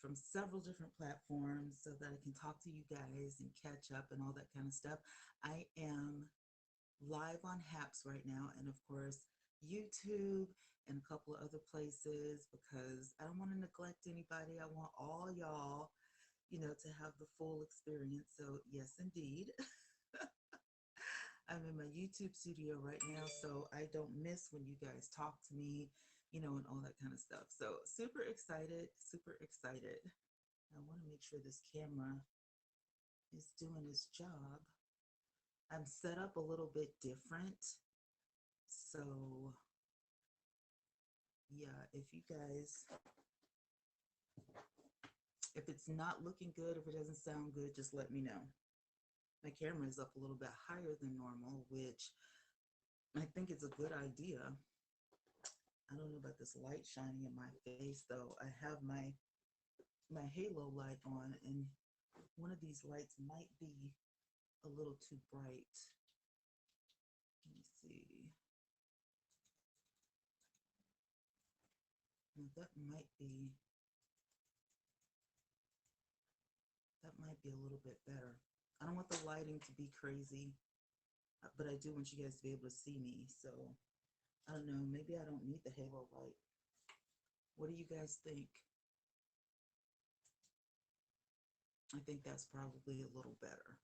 from several different platforms so that I can talk to you guys and catch up and all that kind of stuff. I am live on Haps right now, and of course, YouTube and a couple of other places because I don't want to neglect anybody. I want all y'all, to have the full experience. So, yes, indeed. I'm in my YouTube studio right now, so I don't miss when you guys talk to me, and all that kind of stuff. So, super excited, super excited. I want to make sure this camera is doing its job. I'm set up a little bit different. So, yeah, if it's not looking good, if it doesn't sound good, just let me know. My camera is up a little bit higher than normal, which I think is a good idea. I don't know about this light shining in my face though. I have my halo light on, and one of these lights might be a little too bright. Let me see. That might be a little bit better. I don't want the lighting to be crazy, but I do want you guys to be able to see me. So I don't know. Maybe I don't need the halo light. What do you guys think? I think that's probably a little better.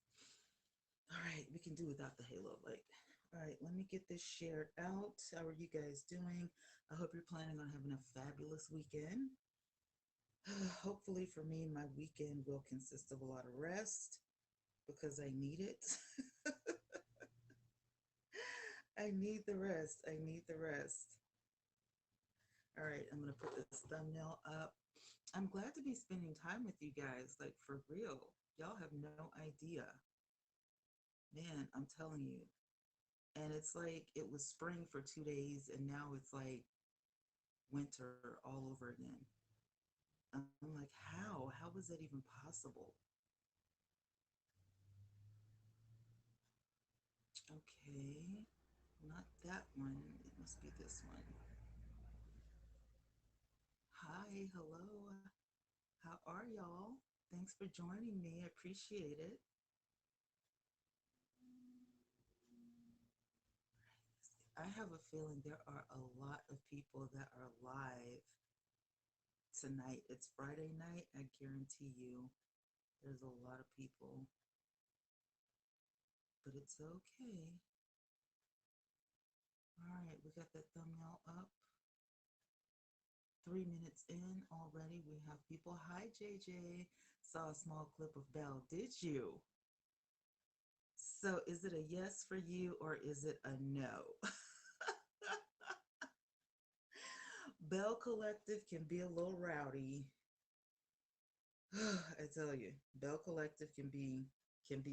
All right, we can do without the halo light. All right, let me get this shared out. How are you guys doing? I hope you're planning on having a fabulous weekend. Hopefully, for me, my weekend will consist of a lot of rest because I need it. I need the rest. I need the rest. All right, I'm going to put this thumbnail up. I'm glad to be spending time with you guys, like for real. Y'all have no idea. Man, I'm telling you. And it's like it was spring for 2 days, and now it's like winter all over again. I'm like, how? How was that even possible? Okay, not that one. It must be this one. Hi, hello. How are y'all? Thanks for joining me. I appreciate it. I have a feeling there are a lot of people that are live tonight. It's Friday night. I guarantee you there's a lot of people, but it's okay. All right, we got that thumbnail up. 3 minutes in already, we have people. Hi, JJ. Saw a small clip of Belle. Did you? So, is it a yes for you or is it a no? Belle Collective can be a little rowdy. I tell you, Belle Collective can be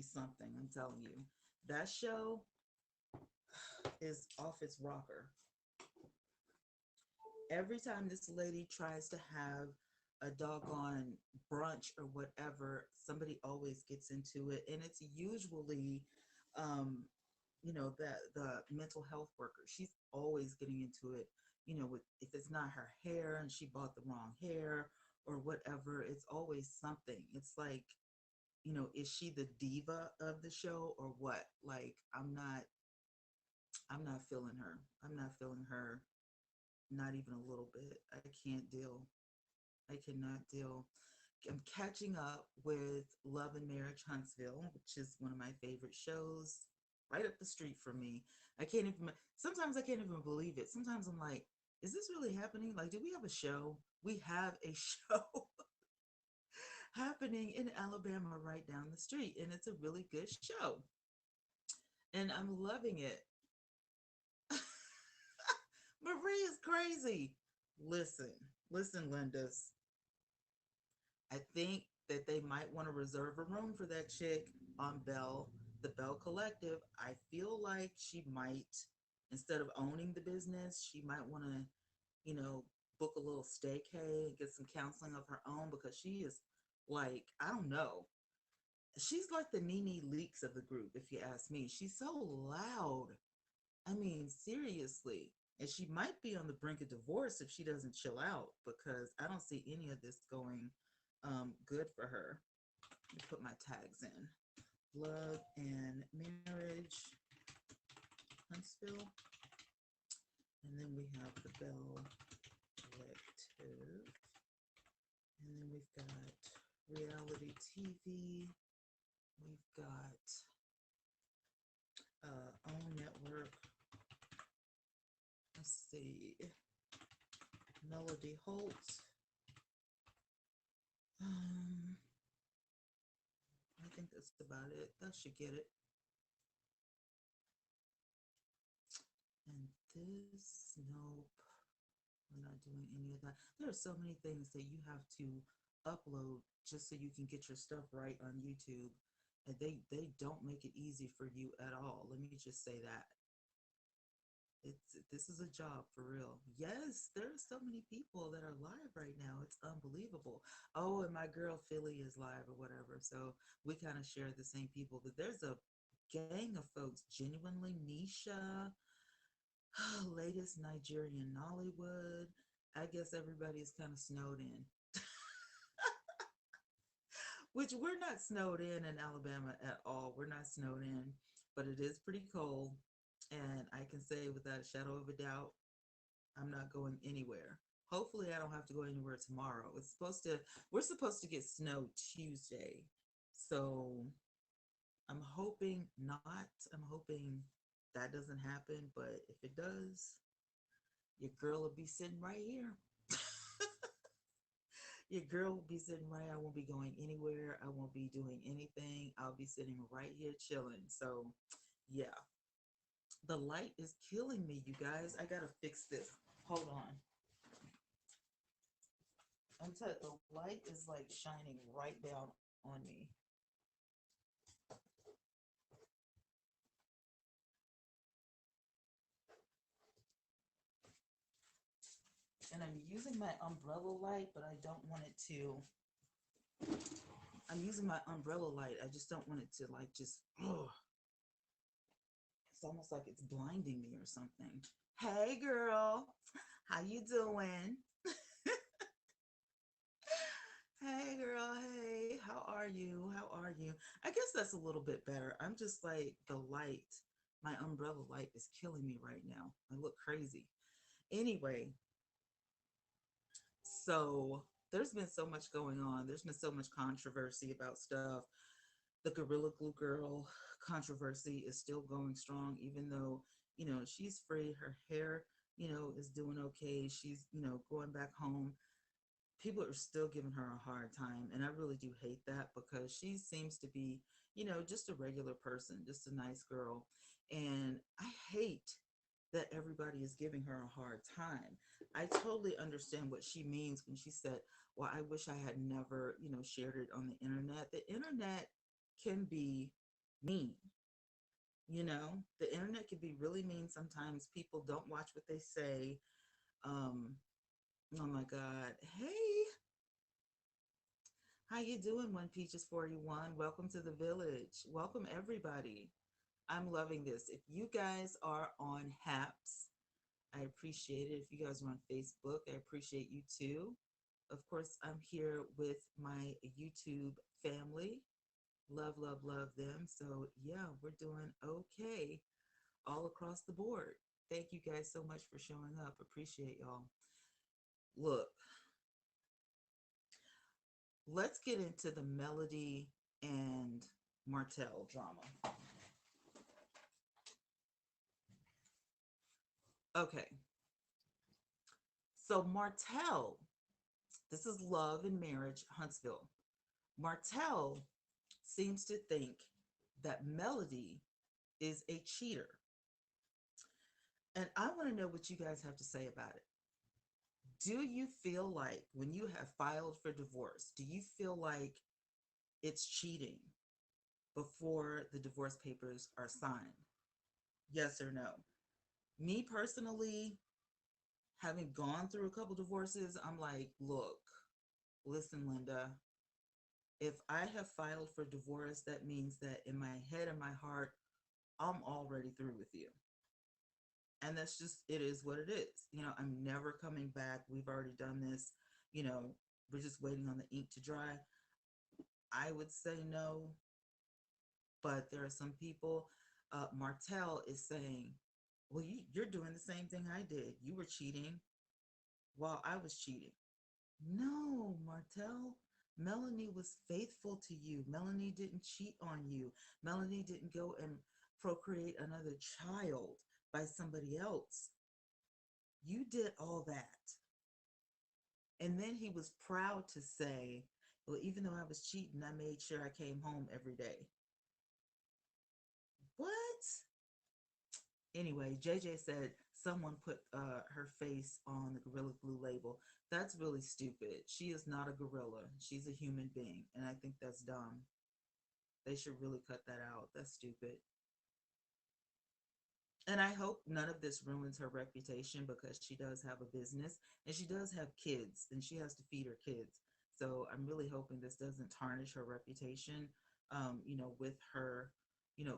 something. I'm telling you, that show is off its rocker. Every time this lady tries to have a doggone brunch or whatever, somebody always gets into it, and it's usually, um, the mental health worker. She's always getting into it. With if it's not her hair and she bought the wrong hair or whatever, it's always something. It's like, is she the diva of the show or what? Like, I'm not feeling her. I'm not feeling her, not even a little bit. I can't deal. I cannot deal. I'm catching up with Love and Marriage Huntsville, which is one of my favorite shows, right up the street from me. Sometimes I can't even believe it. Sometimes I'm like, is this really happening? Like, do we have a show? We have a show happening in Alabama right down the street, and it's a really good show. And I'm loving it. Marie is crazy. Listen, listen, Linda's. I think that they might want to reserve a room for that chick on Belle, the Belle Collective. I feel like she might, instead of owning the business, she might want to, you know, book a little staycay and get some counseling of her own because she is like, I don't know. She's like the Nene Leaks of the group, if you ask me. She's so loud. I mean, seriously. And she might be on the brink of divorce if she doesn't chill out because I don't see any of this going good for her. Let me put my tags in. Love and Marriage, Huntsville. And then we have the Belle Collective. And then we've got reality TV. We've got Own Network. Let's see. Melody Holt. I think that's about it. That should get it. And this, nope. We're not doing any of that. There are so many things that you have to upload just so you can get your stuff right on YouTube. And they don't make it easy for you at all. Let me just say that. This is a job for real. Yes, there are so many people that are live right now. It's unbelievable. Oh, and my girl Philly is live or whatever. So we kind of share the same people. But there's a gang of folks, genuinely Nisha, latest Nigerian Nollywood. I guess everybody's kind of snowed in, which we're not snowed in Alabama at all. We're not snowed in, but it is pretty cold. And I can say without a shadow of a doubt, I'm not going anywhere. Hopefully, I don't have to go anywhere tomorrow. We're supposed to get snow Tuesday. So I'm hoping not. I'm hoping that doesn't happen. But if it does, your girl will be sitting right here. Your girl will be sitting right. I won't be going anywhere. I won't be doing anything. I'll be sitting right here chilling. So, yeah. The light is killing me, you guys. I gotta fix this. Hold on. I'm telling you, the light is like shining right down on me. And I'm using my umbrella light, but I don't want it to. I'm using my umbrella light. I just don't want it to like just. Ugh. It's almost like it's blinding me or something. Hey, girl, how you doing? Hey, girl. Hey, how are you? How are you? I guess that's a little bit better. I'm just like the light. My umbrella light is killing me right now. I look crazy. Anyway, so there's been so much going on. There's been so much controversy about stuff. The Gorilla Glue Girl controversy is still going strong, even though, she's free. Her hair, is doing okay. She's, going back home. People are still giving her a hard time. And I really do hate that because she seems to be, just a regular person, just a nice girl. And I hate that everybody is giving her a hard time. I totally understand what she means when she said, well, I wish I had never, shared it on the internet. The internet can be mean, the internet can be really mean sometimes. People don't watch what they say. Um, oh my God. Hey, how you doing, One Peaches 41? Welcome to the village. Welcome everybody. I'm loving this. If you guys are on Haps, I appreciate it. If you guys are on Facebook, I appreciate you too. Of course, I'm here with my YouTube family. Love, love, love them. So, yeah, we're doing okay all across the board. Thank you guys so much for showing up. Appreciate y'all. Look, let's get into the Melody and Martell drama. Okay, so Martell, this is Love and Marriage, Huntsville. Martell seems to think that Melody is a cheater. And I want to know what you guys have to say about it. Do you feel like when you have filed for divorce, do you feel like it's cheating before the divorce papers are signed? Yes or no? Me personally, having gone through a couple divorces, I'm like, look, listen, Linda, if I have filed for divorce, that means that in my head and my heart, I'm already through with you. And that's just, it is what it is. I'm never coming back. We've already done this. You know, we're just waiting on the ink to dry. I would say no, but there are some people. Martell is saying, well, you're doing the same thing I did. You were cheating while I was cheating. No, Martell. Melanie was faithful to you. Melanie didn't cheat on you. Melanie didn't go and procreate another child by somebody else. You did all that. And then he was proud to say, well, even though I was cheating, I made sure I came home every day. What? Anyway, JJ said someone put her face on the Gorilla Glue label. That's really stupid. She is not a gorilla. She's a human being. And I think that's dumb. They should really cut that out. That's stupid. And I hope none of this ruins her reputation because she does have a business and she does have kids and she has to feed her kids. So I'm really hoping this doesn't tarnish her reputation, with her,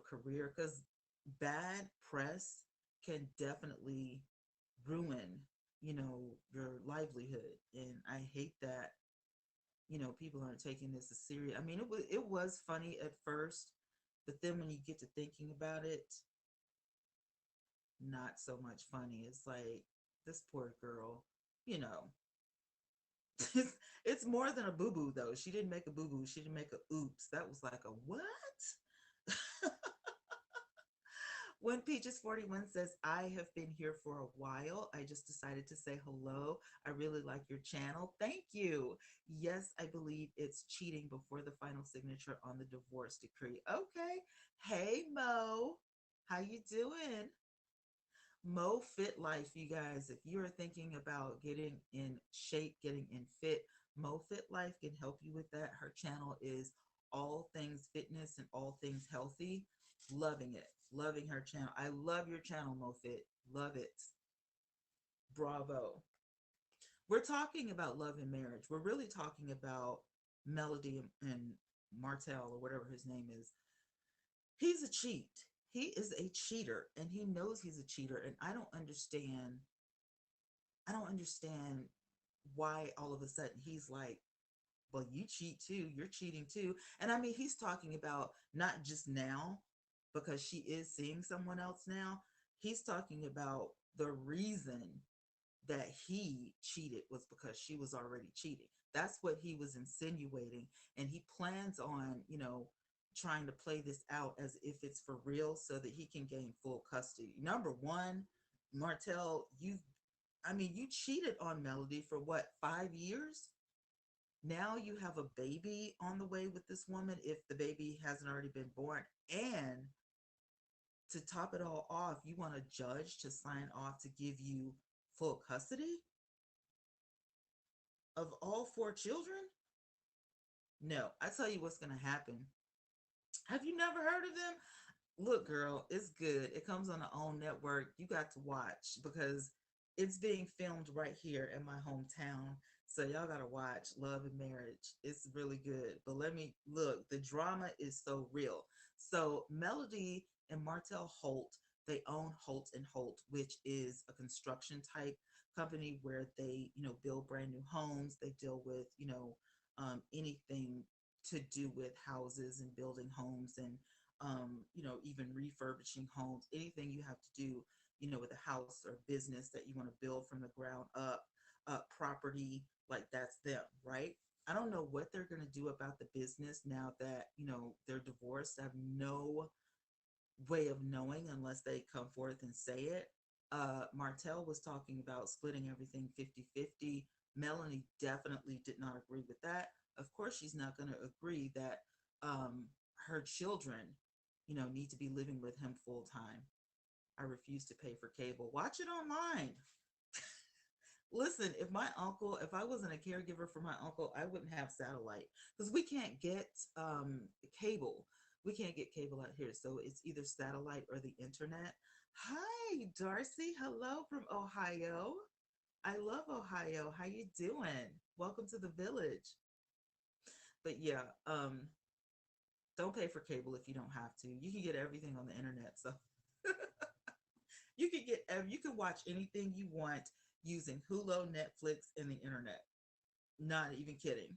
career, because bad press can definitely ruin, your livelihood. And I hate that, people aren't taking this as serious. I mean, it was funny at first, but then when you get to thinking about it, not so much funny. It's like this poor girl, you know. It's more than a boo boo though. She didn't make a boo boo. She didn't make a oops. That was like a what? When Peaches 41 says, I have been here for a while. I just decided to say hello. I really like your channel. Thank you. Yes, I believe it's cheating before the final signature on the divorce decree. Okay. Hey Mo. How you doing? Mo Fit Life, you guys. If you're thinking about getting in shape, getting in fit, Mo Fit Life can help you with that. Her channel is all things fitness and all things healthy. Loving it. Loving her channel. I love your channel, Mo Fit. Love it. Bravo. We're talking about love and marriage. We're really talking about Melody and Martell or whatever his name is. He's a cheat. He is a cheater and he knows he's a cheater. And I don't understand why all of a sudden he's like, well, you cheat too. You're cheating too. And I mean, he's talking about not just now because she is seeing someone else now. He's talking about the reason that he cheated was because she was already cheating. That's what he was insinuating. And he plans on, trying to play this out as if it's for real so that he can gain full custody. Number one, Martell, you cheated on Melody for what, 5 years? Now you have a baby on the way with this woman if the baby hasn't already been born. And to top it all off, you want a judge to sign off to give you full custody of all four children? No, I tell you what's going to happen. Have you never heard of them? Look, girl, it's good. It comes on the OWN network. You got to watch because it's being filmed right here in my hometown. So y'all gotta watch Love and Marriage. It's really good. But let me look, the drama is so real. So Melody and Martell Holt, they own Holt and Holt, which is a construction type company where they, build brand new homes. They deal with, anything to do with houses and building homes and even refurbishing homes, anything you have to do, with a house or business that you want to build from the ground up, property, like that's them, right? I don't know what they're going to do about the business now that, they're divorced. I have no way of knowing unless they come forth and say it. Martell was talking about splitting everything 50-50. Melanie definitely did not agree with that. Of course, she's not going to agree that her children, need to be living with him full time. I refuse to pay for cable. Watch it online. Listen, if I wasn't a caregiver for my uncle, I wouldn't have satellite because we can't get cable. We can't get cable out here. So it's either satellite or the internet. Hi, Darcy. Hello from Ohio. I love Ohio. How you doing? Welcome to the village. But yeah, don't pay for cable if you don't have to. You can get everything on the internet. So you can watch anything you want using Hulu, Netflix, and the internet. Not even kidding.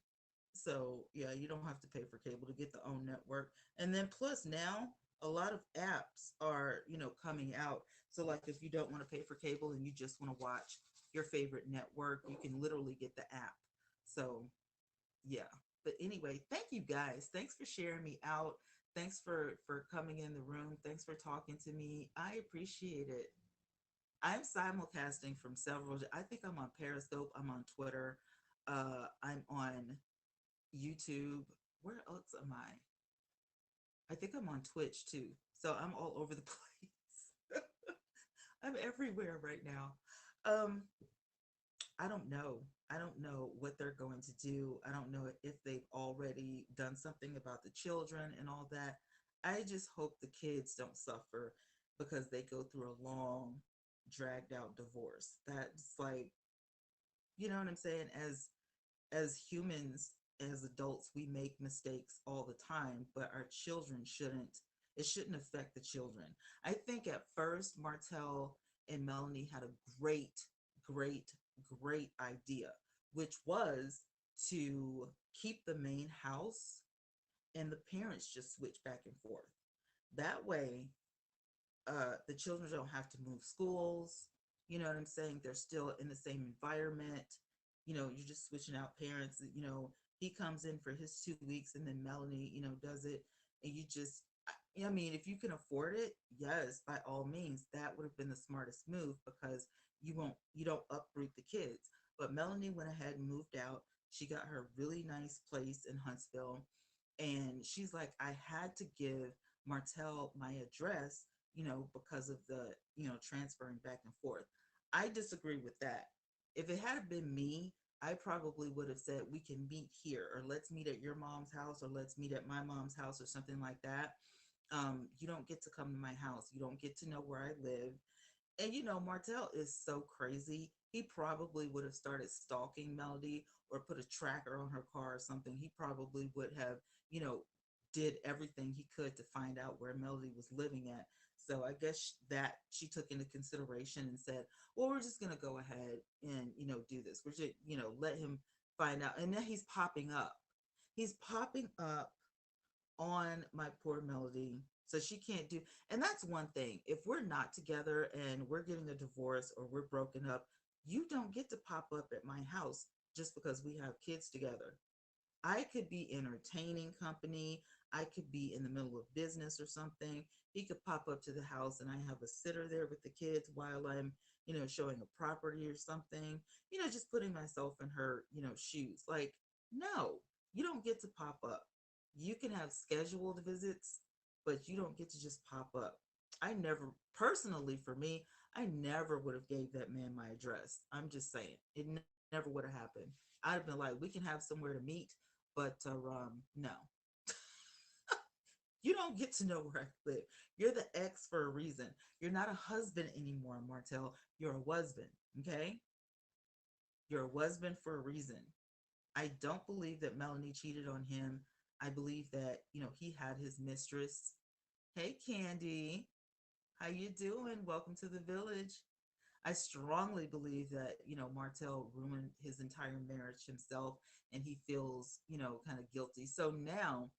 So yeah, you don't have to pay for cable to get the own network. And then plus now a lot of apps are, coming out. So like if you don't want to pay for cable and you just want to watch your favorite network, you can literally get the app. So yeah. But anyway, thank you guys. Thanks for sharing me out. Thanks for coming in the room. Thanks for talking to me. I appreciate it. I'm simulcasting from several. I think I'm on Periscope. I'm on Twitter. I'm on YouTube. Where else am I? I think I'm on Twitch too. So I'm all over the place. I'm everywhere right now. Um, I don't know. I don't know what they're going to do. I don't know if they've already done something about the children and all that. I just hope the kids don't suffer because they go through a long, dragged out divorce. That's like, you know what I'm saying? As humans, as adults, we make mistakes all the time, but our children shouldn't. It shouldn't affect the children. I think at first Martell and Melanie had a great, great, great idea, which was to keep the main house and the parents just switch back and forth. That way, the children don't have to move schools. You know what I'm saying? They're still in the same environment. You're just switching out parents. He comes in for his 2 weeks and then Melanie, does it. And you just, I mean, if you can afford it, yes, by all means, that would have been the smartest move because you don't uproot the kids. But Melanie went ahead and moved out. She got her really nice place in Huntsville. And she's like, I had to give Martell my address, because of the, transferring back and forth. I disagree with that. If it had been me, I probably would have said, we can meet here, or let's meet at your mom's house, or let's meet at my mom's house, or something like that. You don't get to come to my house. You don't get to know where I live. And Martell is so crazy. He probably would have started stalking Melody or put a tracker on her car or something. He probably would have, you know, did everything he could to find out where Melody was living at. So I guess that she took into consideration and said, well, we're just going to go ahead and, do this. We're just, let him find out. And then he's popping up. He's popping up on my poor Melody. So she can't do, and that's one thing. If we're not together and we're getting a divorce or we're broken up, you don't get to pop up at my house just because we have kids together. I could be entertaining company. I could be in the middle of business or something. He could pop up to the house and I have a sitter there with the kids while I'm, showing a property or something, just putting myself in her, shoes. Like, no, you don't get to pop up. You can have scheduled visits, but you don't get to just pop up. I never, personally for me, I never would have gave that man my address. I'm just saying, it never would have happened. I'd have been like, we can have somewhere to meet, but no, you don't get to know where I live. You're the ex for a reason. You're not a husband anymore, Martell. You're a husband. Okay, you're a husband for a reason. I don't believe that Melanie cheated on him. I believe that he had his mistress. Hey, Candy, how you doing? Welcome to the village. I strongly believe that, Martell ruined his entire marriage himself and he feels, kind of guilty. So now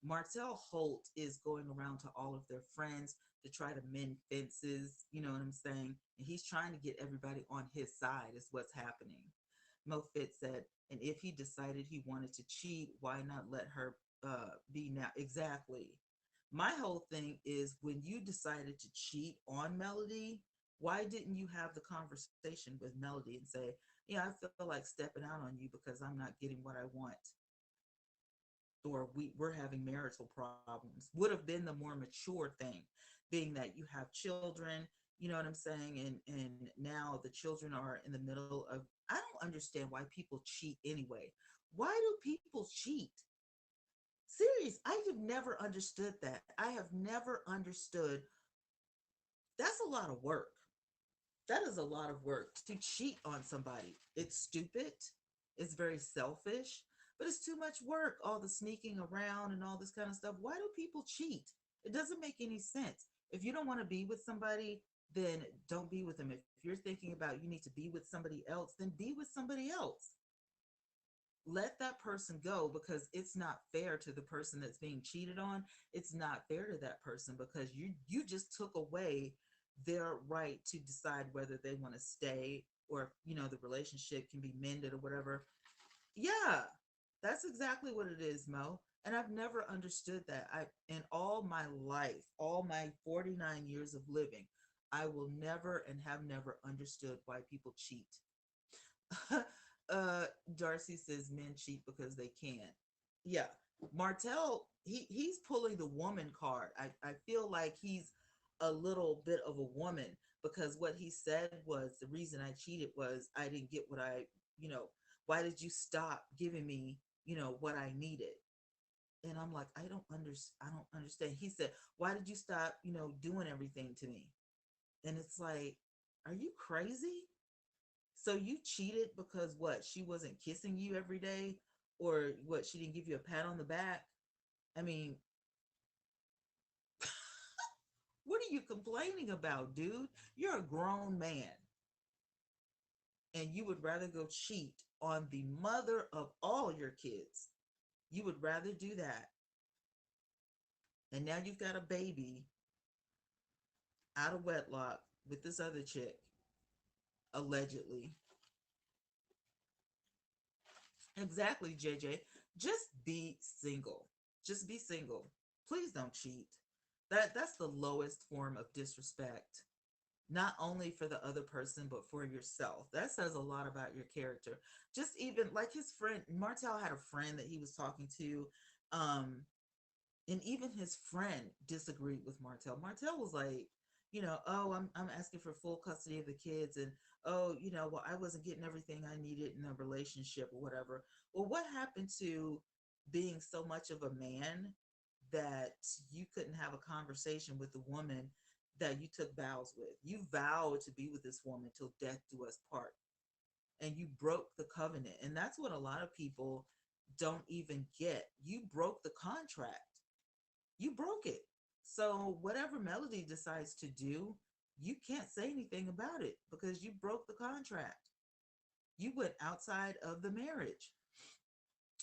Martell Holt is going around to all of their friends to try to mend fences, you know what I'm saying? And he's trying to get everybody on his side, is what's happening. Mo Fit said, and if he decided he wanted to cheat, why not let her be now? Exactly. My whole thing is when you decided to cheat on Melody, why didn't you have the conversation with Melody and say, yeah, I feel like stepping out on you because I'm not getting what I want, or we're having marital problems, would have been the more mature thing, being that you have children, you know what I'm saying, and now the children are in the middle of, I don't understand why people cheat anyway. Why do people cheat? Serious, I have never understood that. I have never understood. That's a lot of work. That is a lot of work to cheat on somebody. It's stupid. It's very selfish, but it's too much work. All the sneaking around and all this kind of stuff. Why do people cheat? It doesn't make any sense. If you don't want to be with somebody, then don't be with them. If you're thinking about you need to be with somebody else, then be with somebody else. let that person go, because it's not fair to the person that's being cheated on. It's not fair to that person, because you just took away their right to decide whether they want to stay, or the relationship can be mended or whatever. Yeah, that's exactly what it is, Mo. And I've never understood that. I In all my life, all my 49 years of living, I will never and have never understood why people cheat. uh Darcy says men cheat because they can. Yeah. Martell, he's pulling the woman card. I feel like he's a little bit of a woman, because what he said was, the reason I cheated was I didn't get what you know, why did you stop giving me, what I needed? And I'm like, I don't understand. He said, why did you stop, doing everything to me? And it's like, are you crazy? So you cheated because what? She wasn't kissing you every day, or what? She didn't give you a pat on the back. I mean, what are you complaining about, dude? You're a grown man, and you would rather go cheat on the mother of all your kids. You would rather do that. And now you've got a baby out of wedlock with this other chick, allegedly. Exactly, JJ. Just be single. Just be single. Please don't cheat. That's the lowest form of disrespect. Not only for the other person, but for yourself. That says a lot about your character. Just even like his friend Martel had a friend that he was talking to, um, and even his friend disagreed with Martel. Martel was like, oh, I'm asking for full custody of the kids, and oh, well, I wasn't getting everything I needed in a relationship or whatever. Well, what happened to being so much of a man that you couldn't have a conversation with the woman that you took vows with? You vowed to be with this woman till death do us part, and you broke the covenant. And that's what a lot of people don't even get. You broke the contract. You broke it. So whatever Melody decides to do, you can't say anything about it, because you broke the contract. You went outside of the marriage.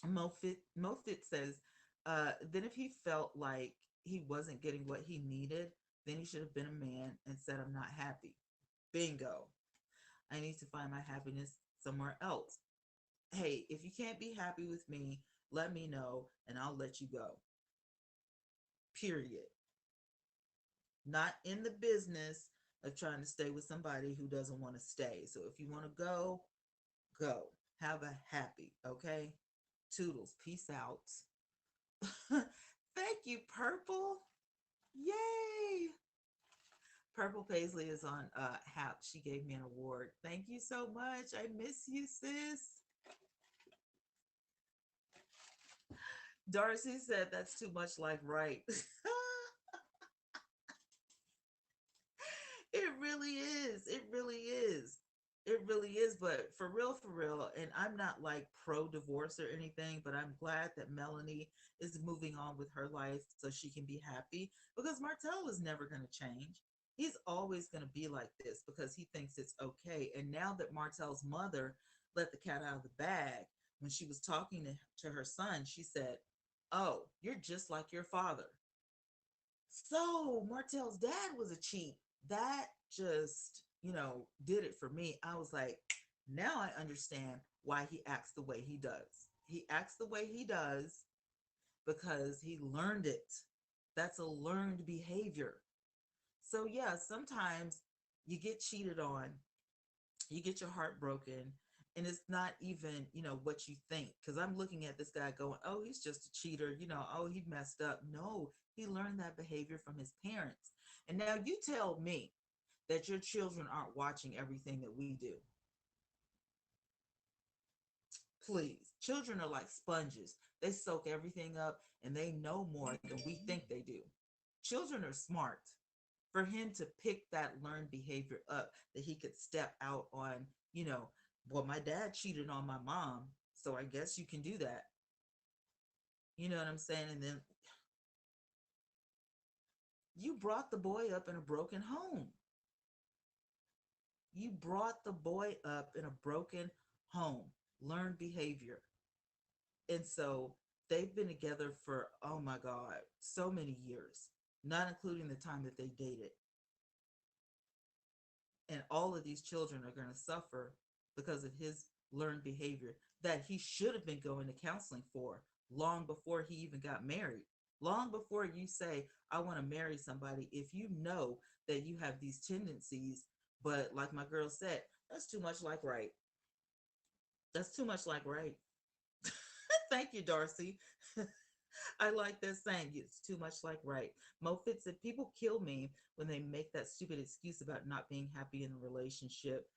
Mofit says, then if he felt like he wasn't getting what he needed, then he should have been a man and said, I'm not happy. Bingo. I need to find my happiness somewhere else. Hey, if you can't be happy with me, let me know and I'll let you go. Period. Not in the business of trying to stay with somebody who doesn't want to stay. So if you want to go, go. Have a happy, okay? Toodles. Peace out. Thank you, Purple. Yay. Purple Paisley is on Hap. She gave me an award. Thank you so much. I miss you, sis. Darcy said that's too much like right. It really is. It really is. It really is. But for real, and I'm not like pro divorce or anything, but I'm glad that Melanie is moving on with her life so she can be happy, because Martell is never going to change. He's always going to be like this because he thinks it's okay. And now that Martell's mother let the cat out of the bag, when she was talking to her son, she said, oh, you're just like your father. So Martell's dad was a cheat. That just, did it for me. I was like, now I understand why he acts the way he does. He acts the way he does because he learned it. That's a learned behavior. So yeah, sometimes you get cheated on, you get your heart broken, and it's not even, what you think. Because I'm looking at this guy going, oh, he's just a cheater, oh, he messed up. No, he learned that behavior from his parents. And now you tell me that your children aren't watching everything that we do. Please. Children are like sponges. They soak everything up and they know more than we think they do. Children are smart. For him to pick that learned behavior up, that he could step out on, you know, well, my dad cheated on my mom, so I guess you can do that. You know what I'm saying? And then you brought the boy up in a broken home. You brought the boy up in a broken home. Learned behavior. And so they've been together for, oh my God, so many years, not including the time that they dated. And all of these children are going to suffer because of his learned behavior that he should have been going to counseling for long before he even got married. Long before you say, I want to marry somebody, if you know that you have these tendencies, but like my girl said, that's too much like right. That's too much like right. Thank you, Darcy. I like that saying. It's too much like right. Mo Fitz said people kill me when they make that stupid excuse about not being happy in a relationship.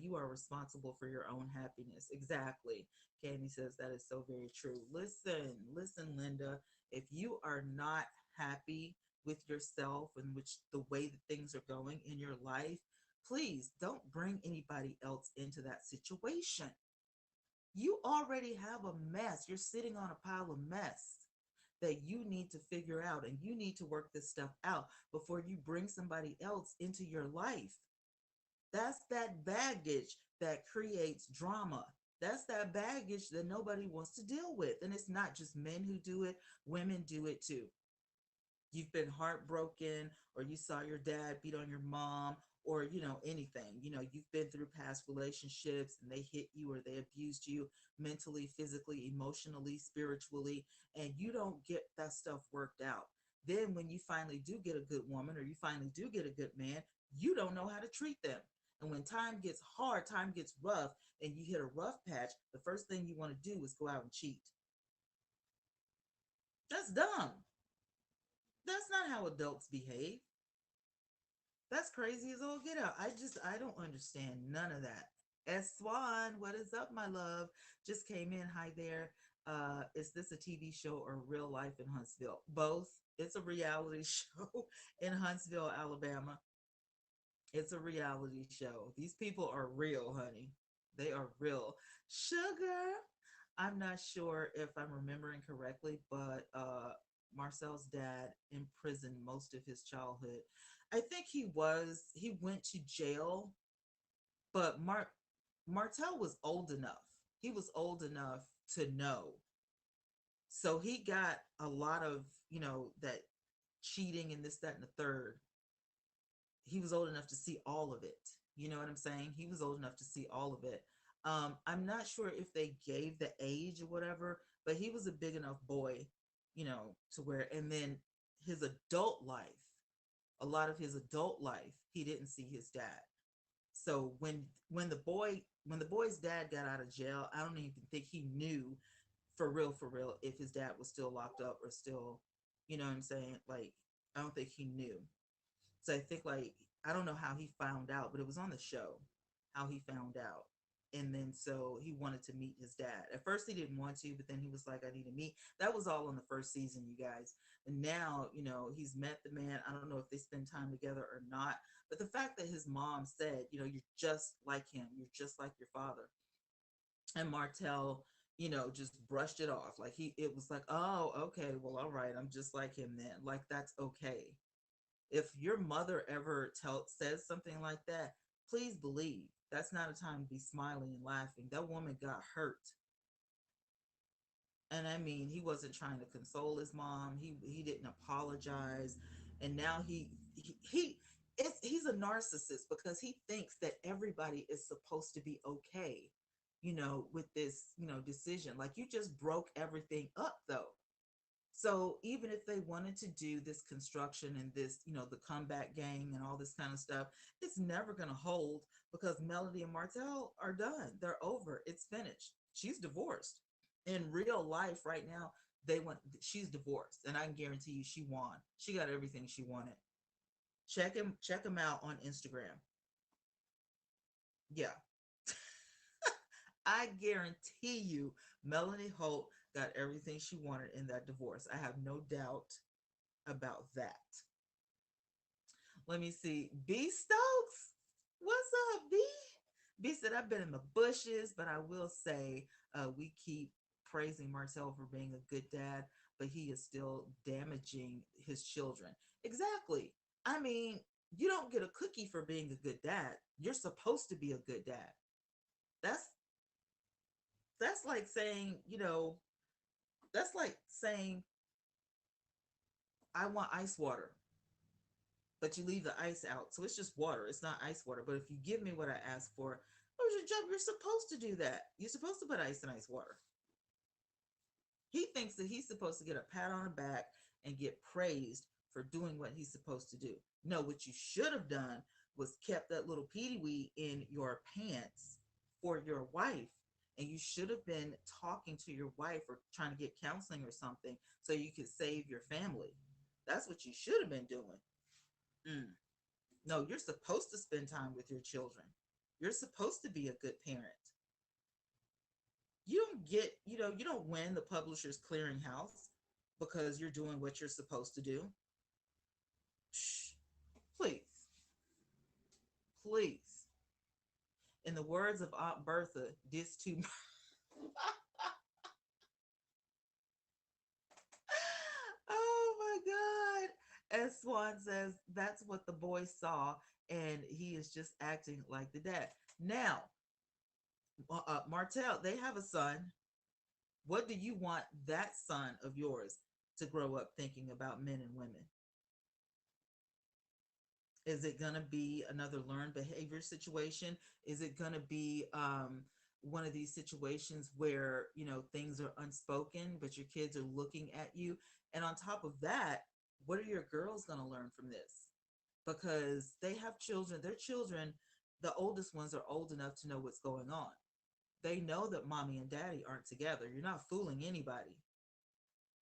You are responsible for your own happiness. Exactly. Candy says that is so very true. Listen, Linda. If you are not happy with yourself and which the way that things are going in your life, please don't bring anybody else into that situation. You already have a mess. You're sitting on a pile of mess that you need to figure out, and you need to work this stuff out before you bring somebody else into your life. That's that baggage that creates drama. That's that baggage that nobody wants to deal with. And it's not just men who do it, women do it too. You've been heartbroken, or you saw your dad beat on your mom, or anything. You've been through past relationships and they hit you or they abused you mentally, physically, emotionally, spiritually, and you don't get that stuff worked out. Then when you finally do get a good woman, or you finally do get a good man, you don't know how to treat them. And when time gets hard, time gets rough, and you hit a rough patch, the first thing you want to do is go out and cheat. That's dumb. That's not how adults behave. That's crazy as all get out. I don't understand none of that. S Swan, what is up, my love? Just came in. Hi there. Is this a TV show or real life in Huntsville? Both. It's a reality show in Huntsville, Alabama. It's a reality show. These people are real, honey. They are real. Sugar. I'm not sure if I'm remembering correctly, but Marcel's dad imprisoned most of his childhood. I think he went to jail, but Martel was old enough. He was old enough to know. So he got a lot of, that cheating and this, that, and the third. He was old enough to see all of it. You know what I'm saying? He was old enough to see all of it. I'm not sure if they gave the age or whatever, but he was a big enough boy, to where, and then his adult life, a lot of his adult life, he didn't see his dad. So when the boy's dad got out of jail, I don't even think he knew for real, if his dad was still locked up or still, you know what I'm saying? Like, I don't think he knew. So I think, like, I don't know how he found out, but it was on the show how he found out. And then so he wanted to meet his dad. At first he didn't want to, but then he was like, I need to meet. That was all on the first season, you guys. And now, he's met the man. I don't know if they spend time together or not. But the fact that his mom said, you're just like him, you're just like your father. And Martell, just brushed it off. Like it was like, oh, okay, well, all right, I'm just like him then. Like, that's okay. If your mother ever says something like that, please believe that's not a time to be smiling and laughing. That woman got hurt. And I mean, he wasn't trying to console his mom. He didn't apologize. And now he's a narcissist because he thinks that everybody is supposed to be okay, with this, decision. Like, you just broke everything up though. So even if they wanted to do this construction and this, the comeback gang and all this kind of stuff, it's never going to hold because Melody and Martell are done. They're over. It's finished. She's divorced. In real life right now, she's divorced, and I can guarantee you she won. She got everything she wanted. Check him out on Instagram. Yeah. I guarantee you Melanie Holt got everything she wanted in that divorce. I have no doubt about that. Let me see. B Stokes, what's up, B? B said, I've been in the bushes, but I will say we keep praising Marcel for being a good dad, but he is still damaging his children. Exactly. I mean, you don't get a cookie for being a good dad. You're supposed to be a good dad. That's that's like saying, That's like saying, I want ice water, but you leave the ice out. So it's just water. It's not ice water. But if you give me what I asked for, what was your job? You're supposed to do that. You're supposed to put ice in ice water. He thinks that he's supposed to get a pat on the back and get praised for doing what he's supposed to do. No, what you should have done was kept that little peety wee in your pants for your wife. And you should have been talking to your wife or trying to get counseling or something so you could save your family. That's what you should have been doing. Mm. No, you're supposed to spend time with your children. You're supposed to be a good parent. You don't get, you don't win the publisher's clearinghouse because you're doing what you're supposed to do. Shh, please, please. In the words of Aunt Bertha, this too much. Oh my God. As Swan says, that's what the boy saw, and he is just acting like the dad. Now, Martell, they have a son. What do you want that son of yours to grow up thinking about men and women? Is it going to be another learned behavior situation? Is it going to be one of these situations where, things are unspoken, but your kids are looking at you? And on top of that, what are your girls going to learn from this? Because they have children, their children, the oldest ones are old enough to know what's going on. They know that mommy and daddy aren't together. You're not fooling anybody.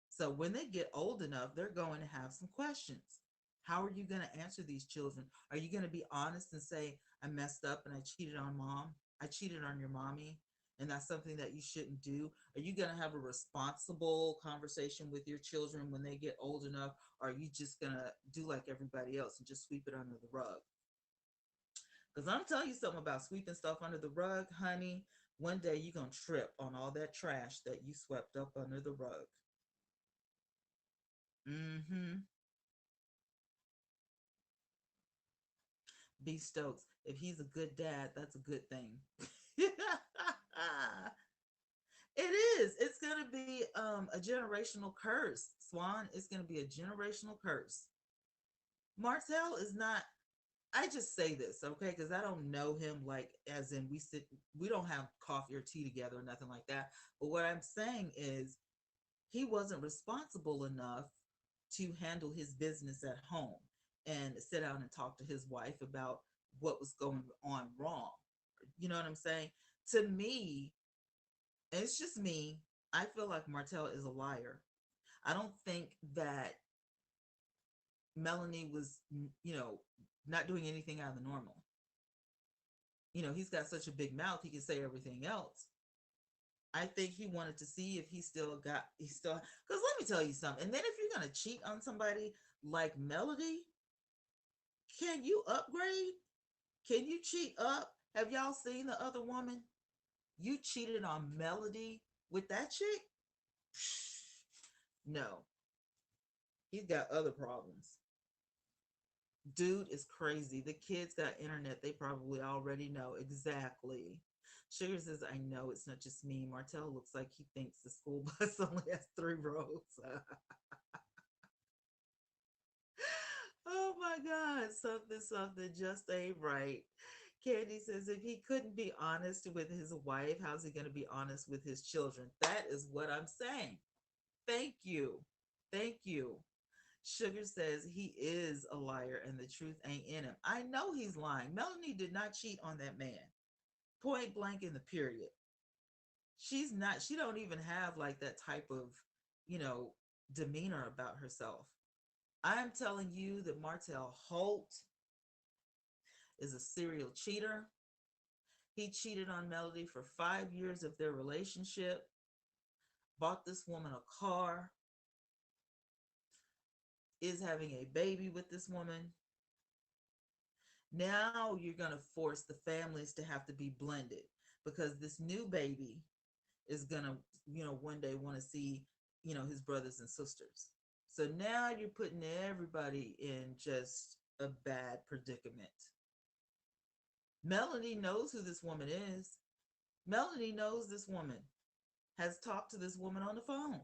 So when they get old enough, they're going to have some questions. How are you going to answer these children? Are you going to be honest and say, I messed up and I cheated on mom? I cheated on your mommy, and that's something that you shouldn't do? Are you going to have a responsible conversation with your children when they get old enough? Or are you just going to do like everybody else and just sweep it under the rug? Because I'm telling you something about sweeping stuff under the rug, honey. One day you're going to trip on all that trash that you swept up under the rug. Mm-hmm. B Stokes, if he's a good dad, that's a good thing. It is. It's going to be a generational curse, Swan. It's going to be a generational curse. Martell is not. I just say this, okay, because I don't know him like as in we don't have coffee or tea together or nothing like that. But what I'm saying is he wasn't responsible enough to handle his business at home and sit down and talk to his wife about what was going on wrong. You know what I'm saying? To me, and it's just me, I feel like Martell is a liar. I don't think that Melanie was, not doing anything out of the normal. He's got such a big mouth, he can say everything else. I think he wanted to see if he still, because let me tell you something. And then if you're going to cheat on somebody like Melody, can you upgrade? Can you cheat up? Have y'all seen the other woman? You cheated on Melody with that chick? No, he's got other problems. Dude is crazy. The kids got internet. They probably already know exactly. Sugar says, I know it's not just me. Martell looks like he thinks the school bus only has 3 rows. Oh my God. Something just ain't right. Candy says, if he couldn't be honest with his wife, how's he going to be honest with his children? That is what I'm saying. Thank you. Thank you. Sugar says he is a liar and the truth ain't in him. I know he's lying. Melanie did not cheat on that man. Point blank in the period. She's not, she don't even have like that type of, you know, demeanor about herself. I'm telling you that Martell Holt is a serial cheater. He cheated on Melody for 5 years of their relationship, bought this woman a car, is having a baby with this woman. Now you're going to force the families to have to be blended because this new baby is going to, one day want to see, his brothers and sisters. So now you're putting everybody in just a bad predicament. Melanie knows who this woman is. Melanie knows this woman, has talked to this woman on the phone.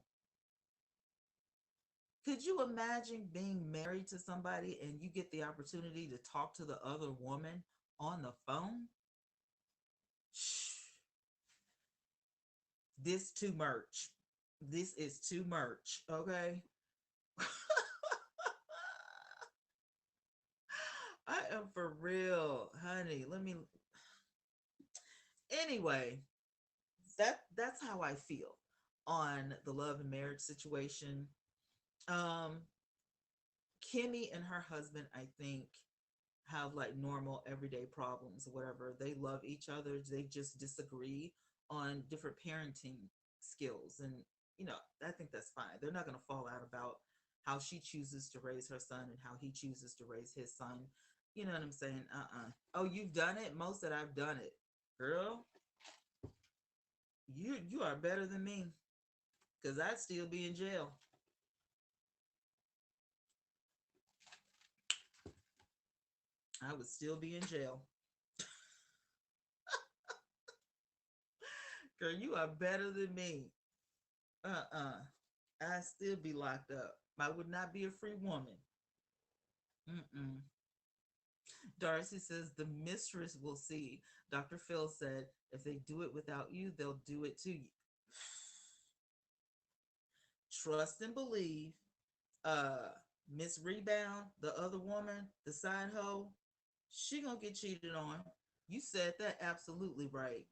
Could you imagine being married to somebody and you get the opportunity to talk to the other woman on the phone? Shh, this too much. This is too much. Okay. I am for real, honey. Let me anyway, that's how I feel on the love and marriage situation. Um Kimmy and her husband, I think, have like normal everyday problems or whatever. They love each other. They just disagree on different parenting skills. And, you know, I think that's fine. They're not going to fall out about how she chooses to raise her son and how he chooses to raise his son. You know what I'm saying? Oh, you've done it? Most that I've done it. Girl, you are better than me because I'd still be in jail. I would still be in jail. Girl, you are better than me. Uh-uh. I'd still be locked up. I would not be a free woman. Mm-mm. Darcy says the mistress will see. Dr. Phil said if they do it without you, they'll do it to you. Trust and believe. Uh, Miss Rebound, the other woman, the side hoe, she gonna get cheated on. You said that absolutely right.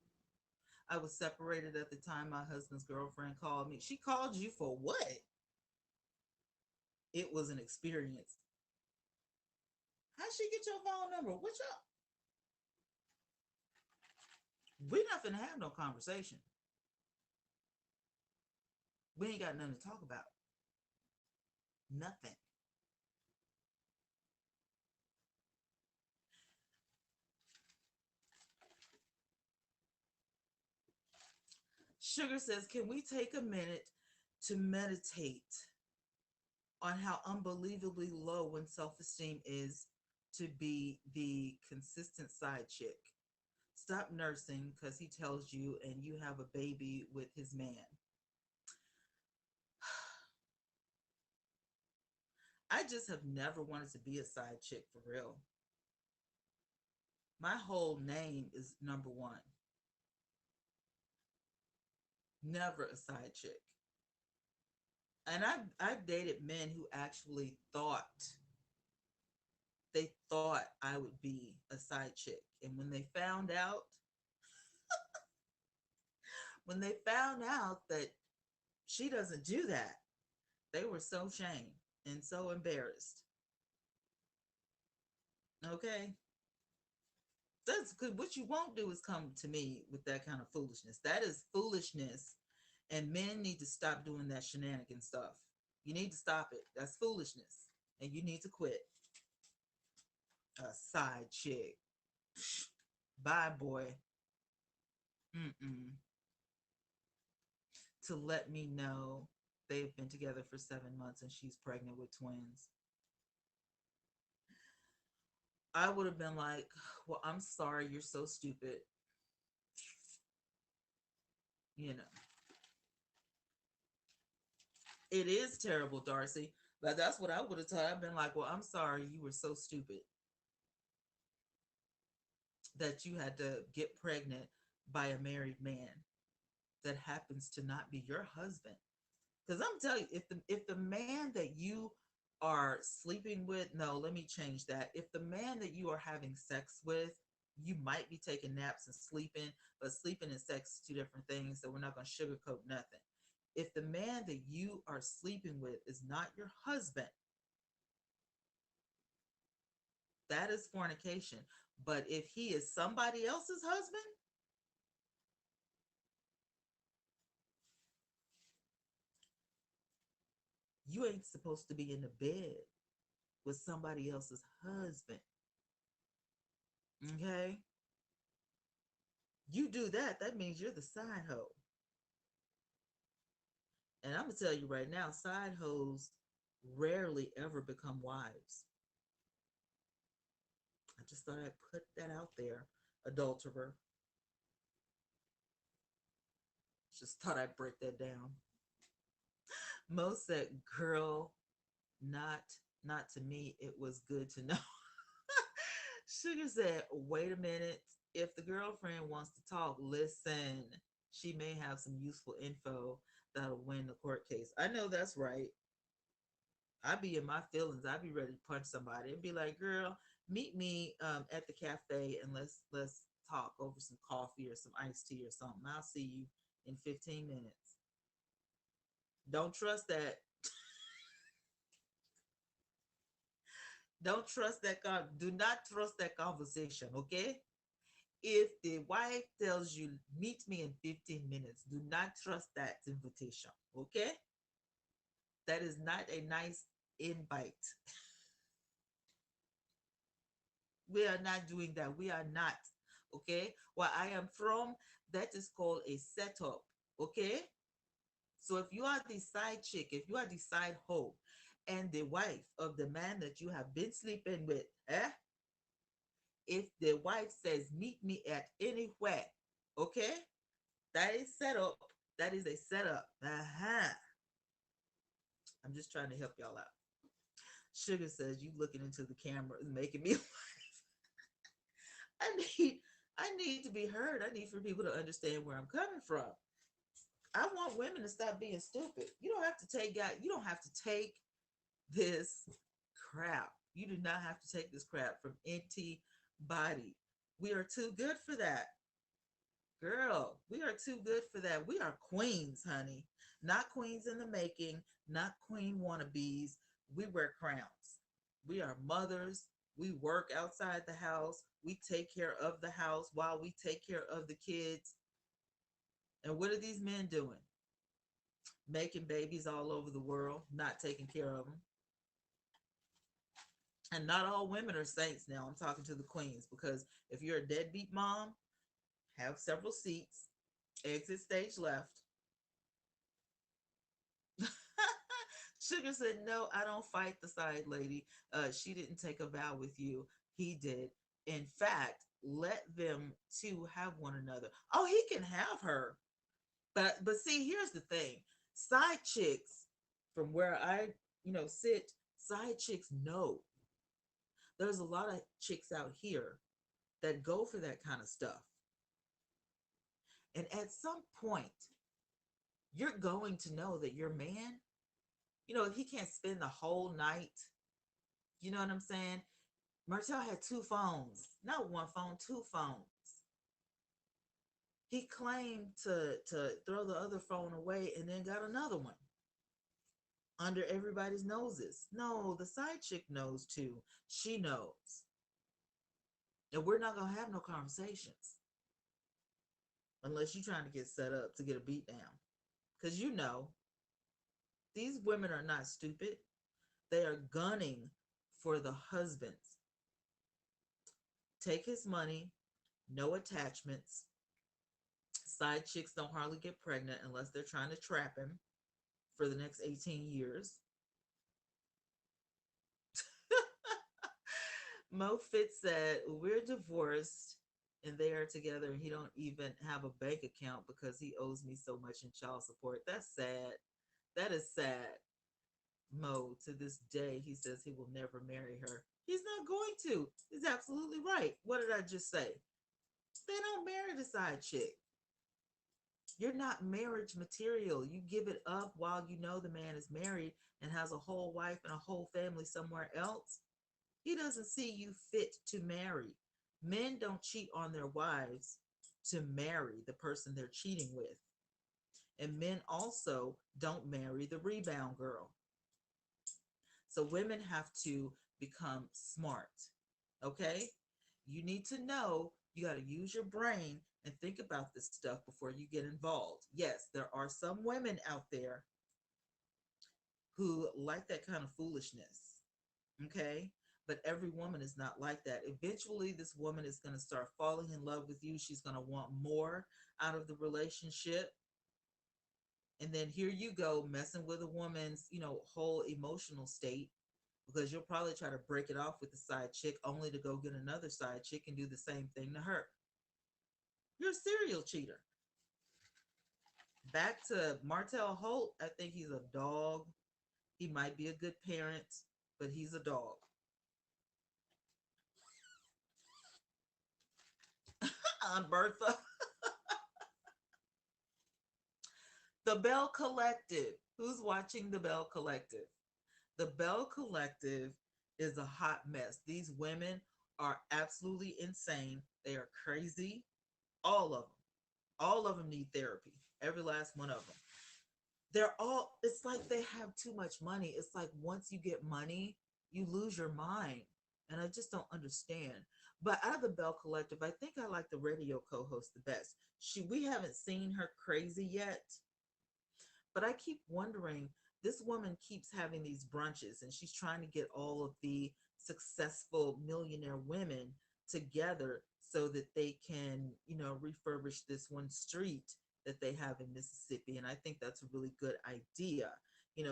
I was separated at the time my husband's girlfriend called me. She called you for what? It was an experience. How'd she get your phone number? What y'all? We not finna have no conversation. We ain't got nothing to talk about. Nothing. Sugar says, can we take a minute to meditate on how unbelievably low when self-esteem is to be the consistent side chick? Stop nursing because he tells you and you have a baby with his man. I just have never wanted to be a side chick for real. My whole name is number one. Never a side chick. And I've dated men who actually thought I would be a side chick. And when they found out that she doesn't do that, they were so shamed and so embarrassed. Okay? That's good. What you won't do is come to me with that kind of foolishness. That is foolishness. And men need to stop doing that shenanigan stuff. You need to stop it. That's foolishness. And you need to quit. A side chick. Bye, boy. Mm-mm. To let me know they've been together for 7 months and she's pregnant with twins. I would have been like, well, I'm sorry, you're so stupid. You know, it is terrible, Darcy. But that's what I would have told. I've been like, well, I'm sorry, you were so stupid that you had to get pregnant by a married man that happens to not be your husband. Because I'm telling you, if the man that you are sleeping with, no, let me change that. If the man that you are having sex with, you might be taking naps and sleeping, but sleeping and sex is two different things. So we're not going to sugarcoat nothing. If the man that you are sleeping with is not your husband, that is fornication. But if he is somebody else's husband, you ain't supposed to be in the bed with somebody else's husband. Okay? You do that, that means you're the side hoe. And I'm gonna tell you right now, side hoes rarely ever become wives. I just thought I'd put that out there, adulterer. Just thought I'd break that down. Mo said, girl, Not not to me. It was good to know. Sugar said, wait a minute. If the girlfriend wants to talk, listen. She may have some useful info that'll win the court case. I know that's right. I be in my feelings. I be ready to punch somebody and be like, "Girl, meet me at the cafe and let's talk over some coffee or some iced tea or something. I'll see you in 15 minutes." Don't trust that. Don't trust that. Do not trust that conversation. Okay. If the wife tells you meet me in 15 minutes, do not trust that invitation. Okay. That is not a nice invite. We are not doing that. We are not. Okay. Where I am from, that is called a setup. Okay. So if you are the side chick, if you are the side hoe, and the wife of the man that you have been sleeping with, if the wife says, meet me at anywhere, okay, that is set up. That is a setup. Uh-huh. I'm just trying to help y'all out. Sugar says, you looking into the camera is making me I need I need to be heard. I need for people to understand where I'm coming from. I want women to stop being stupid. You don't have to take God, you don't have to take this crap. You do not have to take this crap from anybody. We are too good for that. Girl, we are too good for that. We are queens, honey. Not queens in the making, not queen wannabes. We wear crowns. We are mothers. We work outside the house. We take care of the house while we take care of the kids. And what are these men doing? Making babies all over the world, not taking care of them. And not all women are saints now. I'm talking to the queens because if you're a deadbeat mom, have several seats, exit stage left. Sugar said, no, I don't fight the side lady. She didn't take a vow with you. He did. In fact, let them two have one another. Oh, he can have her. But see, here's the thing. Side chicks, from where I, sit, side chicks know. There's a lot of chicks out here that go for that kind of stuff. And at some point, you're going to know that your man, if he can't spend the whole night, you know what I'm saying? Martel had two phones, not one phone, two phones. He claimed to throw the other phone away and then got another one under everybody's noses. No, the side chick knows too. She knows. And we're not gonna have no conversations unless you're trying to get set up to get a beat down. Because these women are not stupid. They are gunning for the husbands. Take his money, no attachments. Side chicks don't hardly get pregnant unless they're trying to trap him for the next 18 years. Mo Fitz said, we're divorced and they are together and he don't even have a bank account because he owes me so much in child support. That's sad. That is sad. Mo, to this day, he says he will never marry her. He's not going to. He's absolutely right. What did I just say? They don't marry the side chick. You're not marriage material. You give it up while you know the man is married and has a whole wife and a whole family somewhere else. He doesn't see you fit to marry. Men don't cheat on their wives to marry the person they're cheating with. And men also don't marry the rebound girl. So women have to become smart. Okay? You need to know you got to use your brain and think about this stuff before you get involved. Yes, there are some women out there who like that kind of foolishness. Okay? But every woman is not like that. Eventually, this woman is going to start falling in love with you. She's going to want more out of the relationship. And then here you go messing with a woman's, whole emotional state because you'll probably try to break it off with the side chick only to go get another side chick and do the same thing to her. You're a serial cheater. Back to Martel Holt, I think he's a dog. He might be a good parent, but he's a dog. Bertha. The Bell Collective. Who's watching the Bell Collective? The Bell Collective is a hot mess. These women are absolutely insane. They are crazy. All of them. All of them need therapy. Every last one of them. They're all, it's like they have too much money. It's like once you get money, you lose your mind. And I just don't understand. But out of the Bell Collective, I think I like the radio co-host the best. We haven't seen her crazy yet, but I keep wondering, this woman keeps having these brunches and she's trying to get all of the successful millionaire women together so that they can, refurbish this one street that they have in Mississippi. And I think that's a really good idea.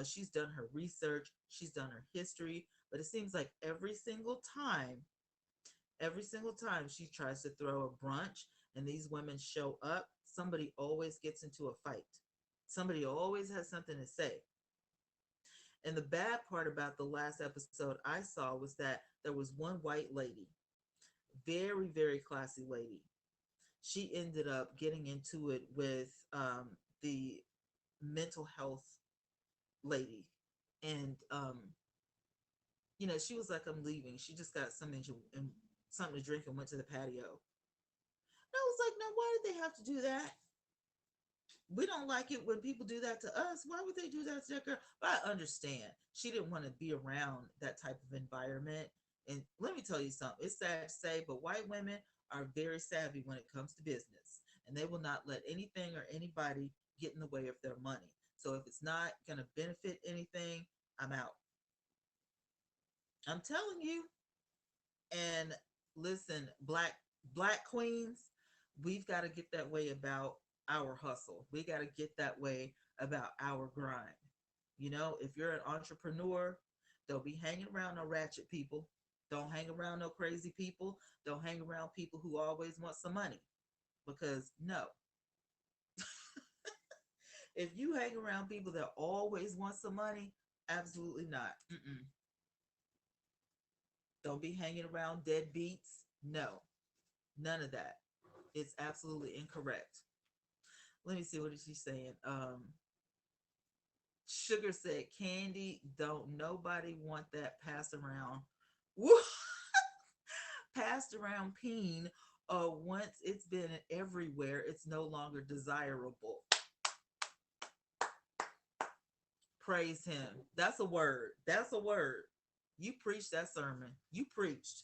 She's done her research, she's done her history, but it seems like every single time she tries to throw a brunch and these women show up, somebody always gets into a fight. Somebody always has something to say. And the bad part about the last episode I saw was that there was one white lady, very, very classy lady. She ended up getting into it with the mental health lady. And, she was like, I'm leaving. She just got something to drink and went to the patio. And I was like, no, why did they have to do that? We don't like it when people do that to us. Why would they do that to that girl? But I understand. She didn't want to be around that type of environment. And let me tell you something. It's sad to say, but white women are very savvy when it comes to business. And they will not let anything or anybody get in the way of their money. So if it's not going to benefit anything, I'm out. I'm telling you. And listen, black queens, we've got to get that way about our hustle. We got to get that way about our grind. If you're an entrepreneur, don't be hanging around no ratchet people. Don't hang around no crazy people. Don't hang around people who always want some money. Because no, if you hang around people that always want some money, absolutely not. Mm-mm. Don't be hanging around deadbeats. No, none of that. It's absolutely incorrect. Let me see, what is she saying? Sugar said, Candy, don't nobody want that passed around. Passed around peen. Once it's been everywhere, it's no longer desirable. Praise him. That's a word. That's a word. You preached that sermon. You preached.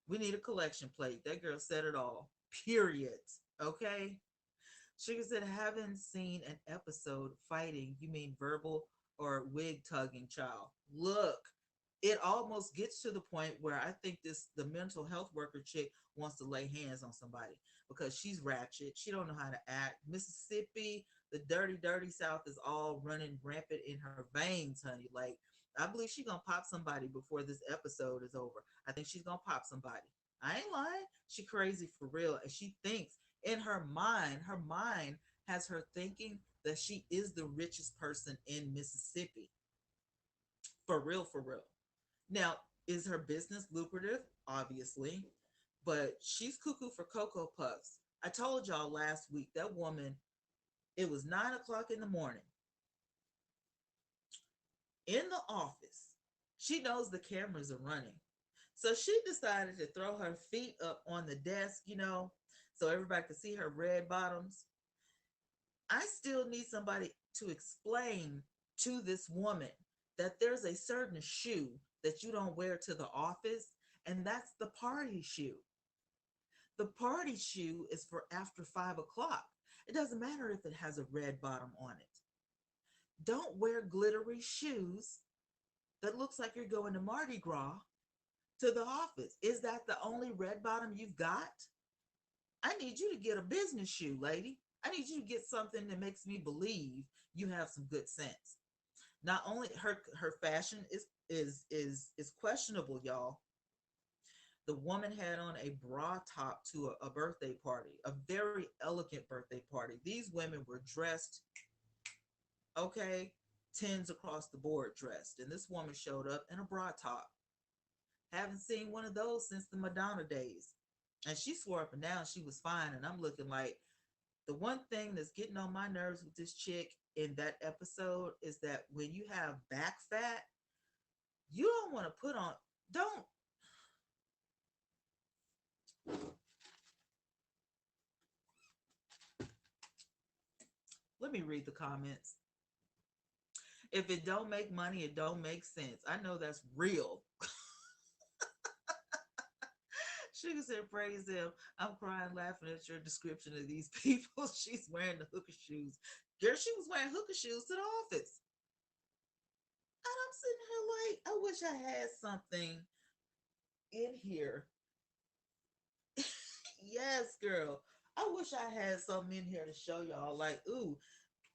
We need a collection plate. That girl said it all. Period. Okay? Sugar said, haven't seen an episode fighting. You mean verbal or wig tugging, child? Look, it almost gets to the point where I think the mental health worker chick wants to lay hands on somebody because she's ratchet. She don't know how to act. Mississippi, the dirty, dirty South is all running rampant in her veins, honey. Like, I believe she's gonna pop somebody before this episode is over. I think she's gonna pop somebody. I ain't lying. She crazy for real. And she thinks in her mind has her thinking that she is the richest person in Mississippi. For real, for real. Now, is her business lucrative? Obviously. But she's cuckoo for Cocoa Puffs. I told y'all last week that woman, it was 9 o'clock in the morning in the office. She knows the cameras are running. So she decided to throw her feet up on the desk, so everybody could see her red bottoms. I still need somebody to explain to this woman that there's a certain shoe that you don't wear to the office, and that's the party shoe. The party shoe is for after 5 o'clock. It doesn't matter if it has a red bottom on it. Don't wear glittery shoes that looks like you're going to Mardi Gras to the office. Is that the only red bottom you've got? I need you to get a business shoe, lady. I need you to get something that makes me believe you have some good sense. Not only her fashion is questionable, y'all. The woman had on a bra top to a birthday party, a very elegant birthday party. These women were dressed, okay, tens across the board dressed. And this woman showed up in a bra top. Haven't seen one of those since the Madonna days. And she swore up and down she was fine. And I'm looking like, the one thing that's getting on my nerves with this chick in that episode is that when you have back fat, you don't want to put on, don't, let me read the comments. If it don't make money, it don't make sense. I know that's real. Sugar said, praise him. I'm crying laughing at your description of these people. She's wearing the hooker shoes. Girl, she was wearing hooker shoes to the office. And I'm sitting here like, I wish I had something in here. Yes, girl. I wish I had something in here to show y'all. Like, ooh,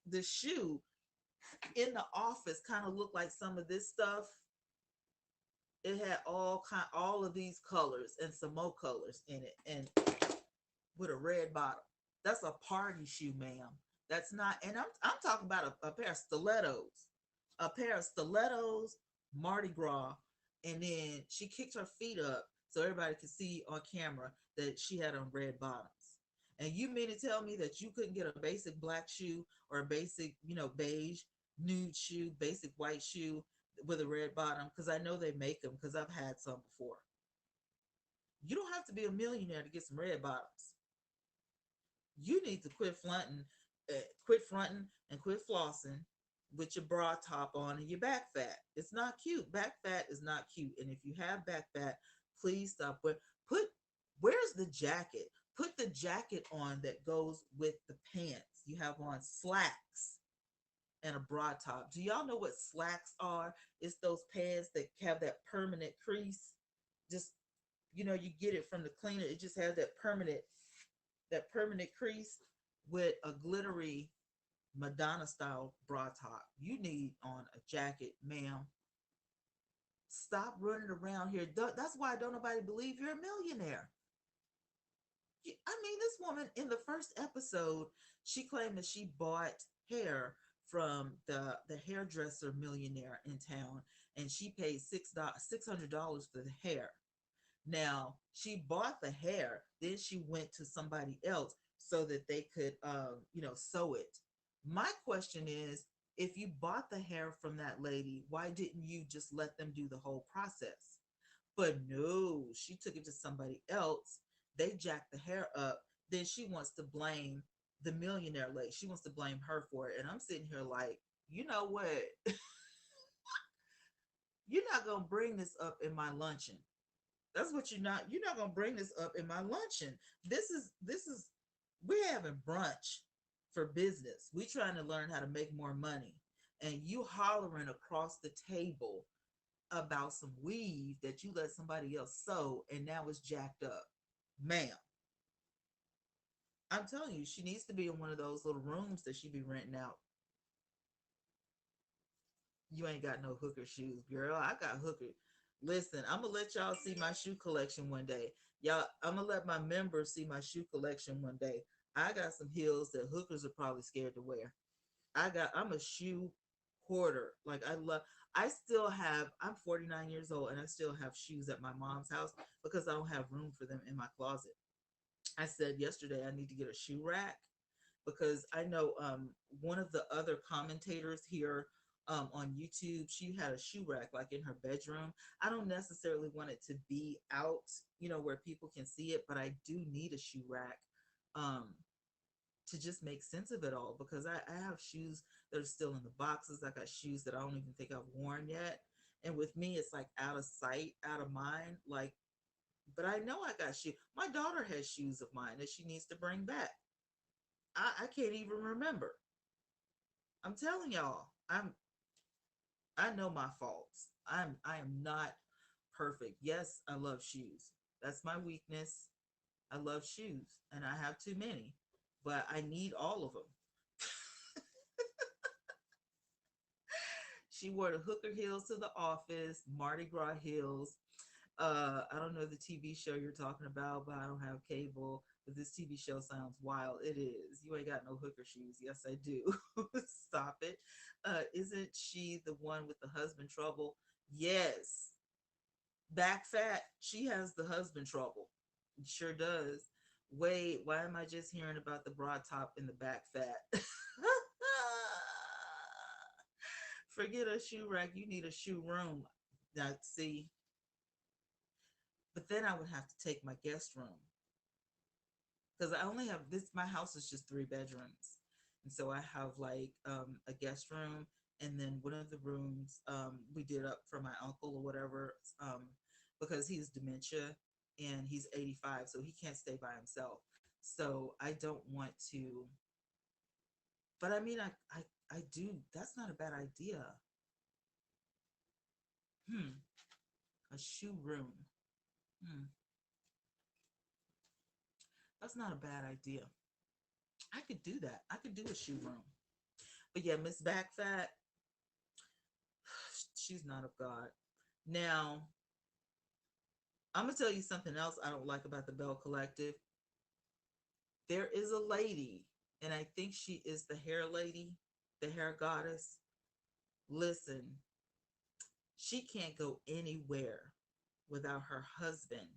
the shoe in the office kind of looked like some of this stuff. It had all of these colors and some more colors in it, and with a red bottom. That's a party shoe, ma'am. That's not, and I'm talking about a pair of stilettos, a pair of stilettos, Mardi Gras, and then she kicked her feet up so everybody could see on camera that she had on red bottoms. And you mean to tell me that you couldn't get a basic black shoe or a basic, beige nude shoe, basic white shoe with a red bottom? Because I know they make them because I've had some before. You don't have to be a millionaire to get some red bottoms. You need to quit fronting, and quit flossing with your bra top on and your back fat. It's not cute. Back fat is not cute. And if you have back fat, please stop. But put where's the jacket? Put the jacket on that goes with the pants. You have on slacks and a bra top. Do y'all know what slacks are? It's those pants that have that permanent crease. Just you get it from the cleaner. It just has that permanent crease with a glittery Madonna style bra top. You need on a jacket, ma'am. Stop running around here. That's why don't nobody believe you're a millionaire. I mean, this woman in the first episode, she claimed that she bought hair from the hairdresser millionaire in town, and she paid $600 for the hair. Now she bought the hair, then she went to somebody else so that they could, sew it. My question is, if you bought the hair from that lady, why didn't you just let them do the whole process? But no, she took it to somebody else. They jacked the hair up. Then she wants to blame the millionaire lady. She wants to blame her for it. And I'm sitting here like, you know what? You're not gonna bring this up in my luncheon. That's what you're not gonna bring this up in my luncheon. This is we're having brunch for business. We trying to learn how to make more money. And you hollering across the table about some weave that you let somebody else sew and now it's jacked up. Ma'am, I'm telling you, she needs to be in one of those little rooms that she be renting out. You ain't got no hooker shoes, girl. I got hooker. Listen, I'm gonna let y'all see my shoe collection one day. Y'all, I'm gonna let my members see my shoe collection one day. I got some heels that hookers are probably scared to wear. I'm a shoe hoarder. Like I'm 49 years old and I still have shoes at my mom's house because I don't have room for them in my closet. I said yesterday I need to get a shoe rack because I know one of the other commentators here on YouTube, she had a shoe rack like in her bedroom. I don't necessarily want it to be out, where people can see it, but I do need a shoe rack um, to just make sense of it all because I have shoes that are still in the boxes. I got shoes that I don't even think I've worn yet. And with me, it's like out of sight, out of mind. Like, but I know I got shoes. My daughter has shoes of mine that she needs to bring back. I can't even remember. I'm telling y'all, I know my faults. I am not perfect. Yes, I love shoes. That's my weakness. I love shoes and I have too many, but I need all of them. She wore the hooker heels to the office, Mardi Gras heels. I don't know the TV show you're talking about, but I don't have cable. But this TV show sounds wild. It is. You ain't got no hooker shoes. Yes, I do. Stop it. Isn't she the one with the husband trouble? Yes. Back fat. She has the husband trouble. Sure does. Wait, why am I just hearing about the broad top and the back fat? Forget a shoe rack. You need a shoe room. Now, see, but then I would have to take my guest room because I only have this. My house is just 3 bedrooms, and so I have like a guest room, and then one of the rooms we did up for my uncle or whatever, because he's dementia and he's 85, so he can't stay by himself. So I don't want to, but I mean, I do. That's not a bad idea. Hmm, a shoe room. Hmm, that's not a bad idea. I could do that. I could do a shoe room. But yeah, Miss Backfat, she's not of God. Now, I'm gonna tell you something else I don't like about the Bell Collective. There is a lady, and I think she is the hair lady, the hair goddess. Listen, she can't go anywhere without her husband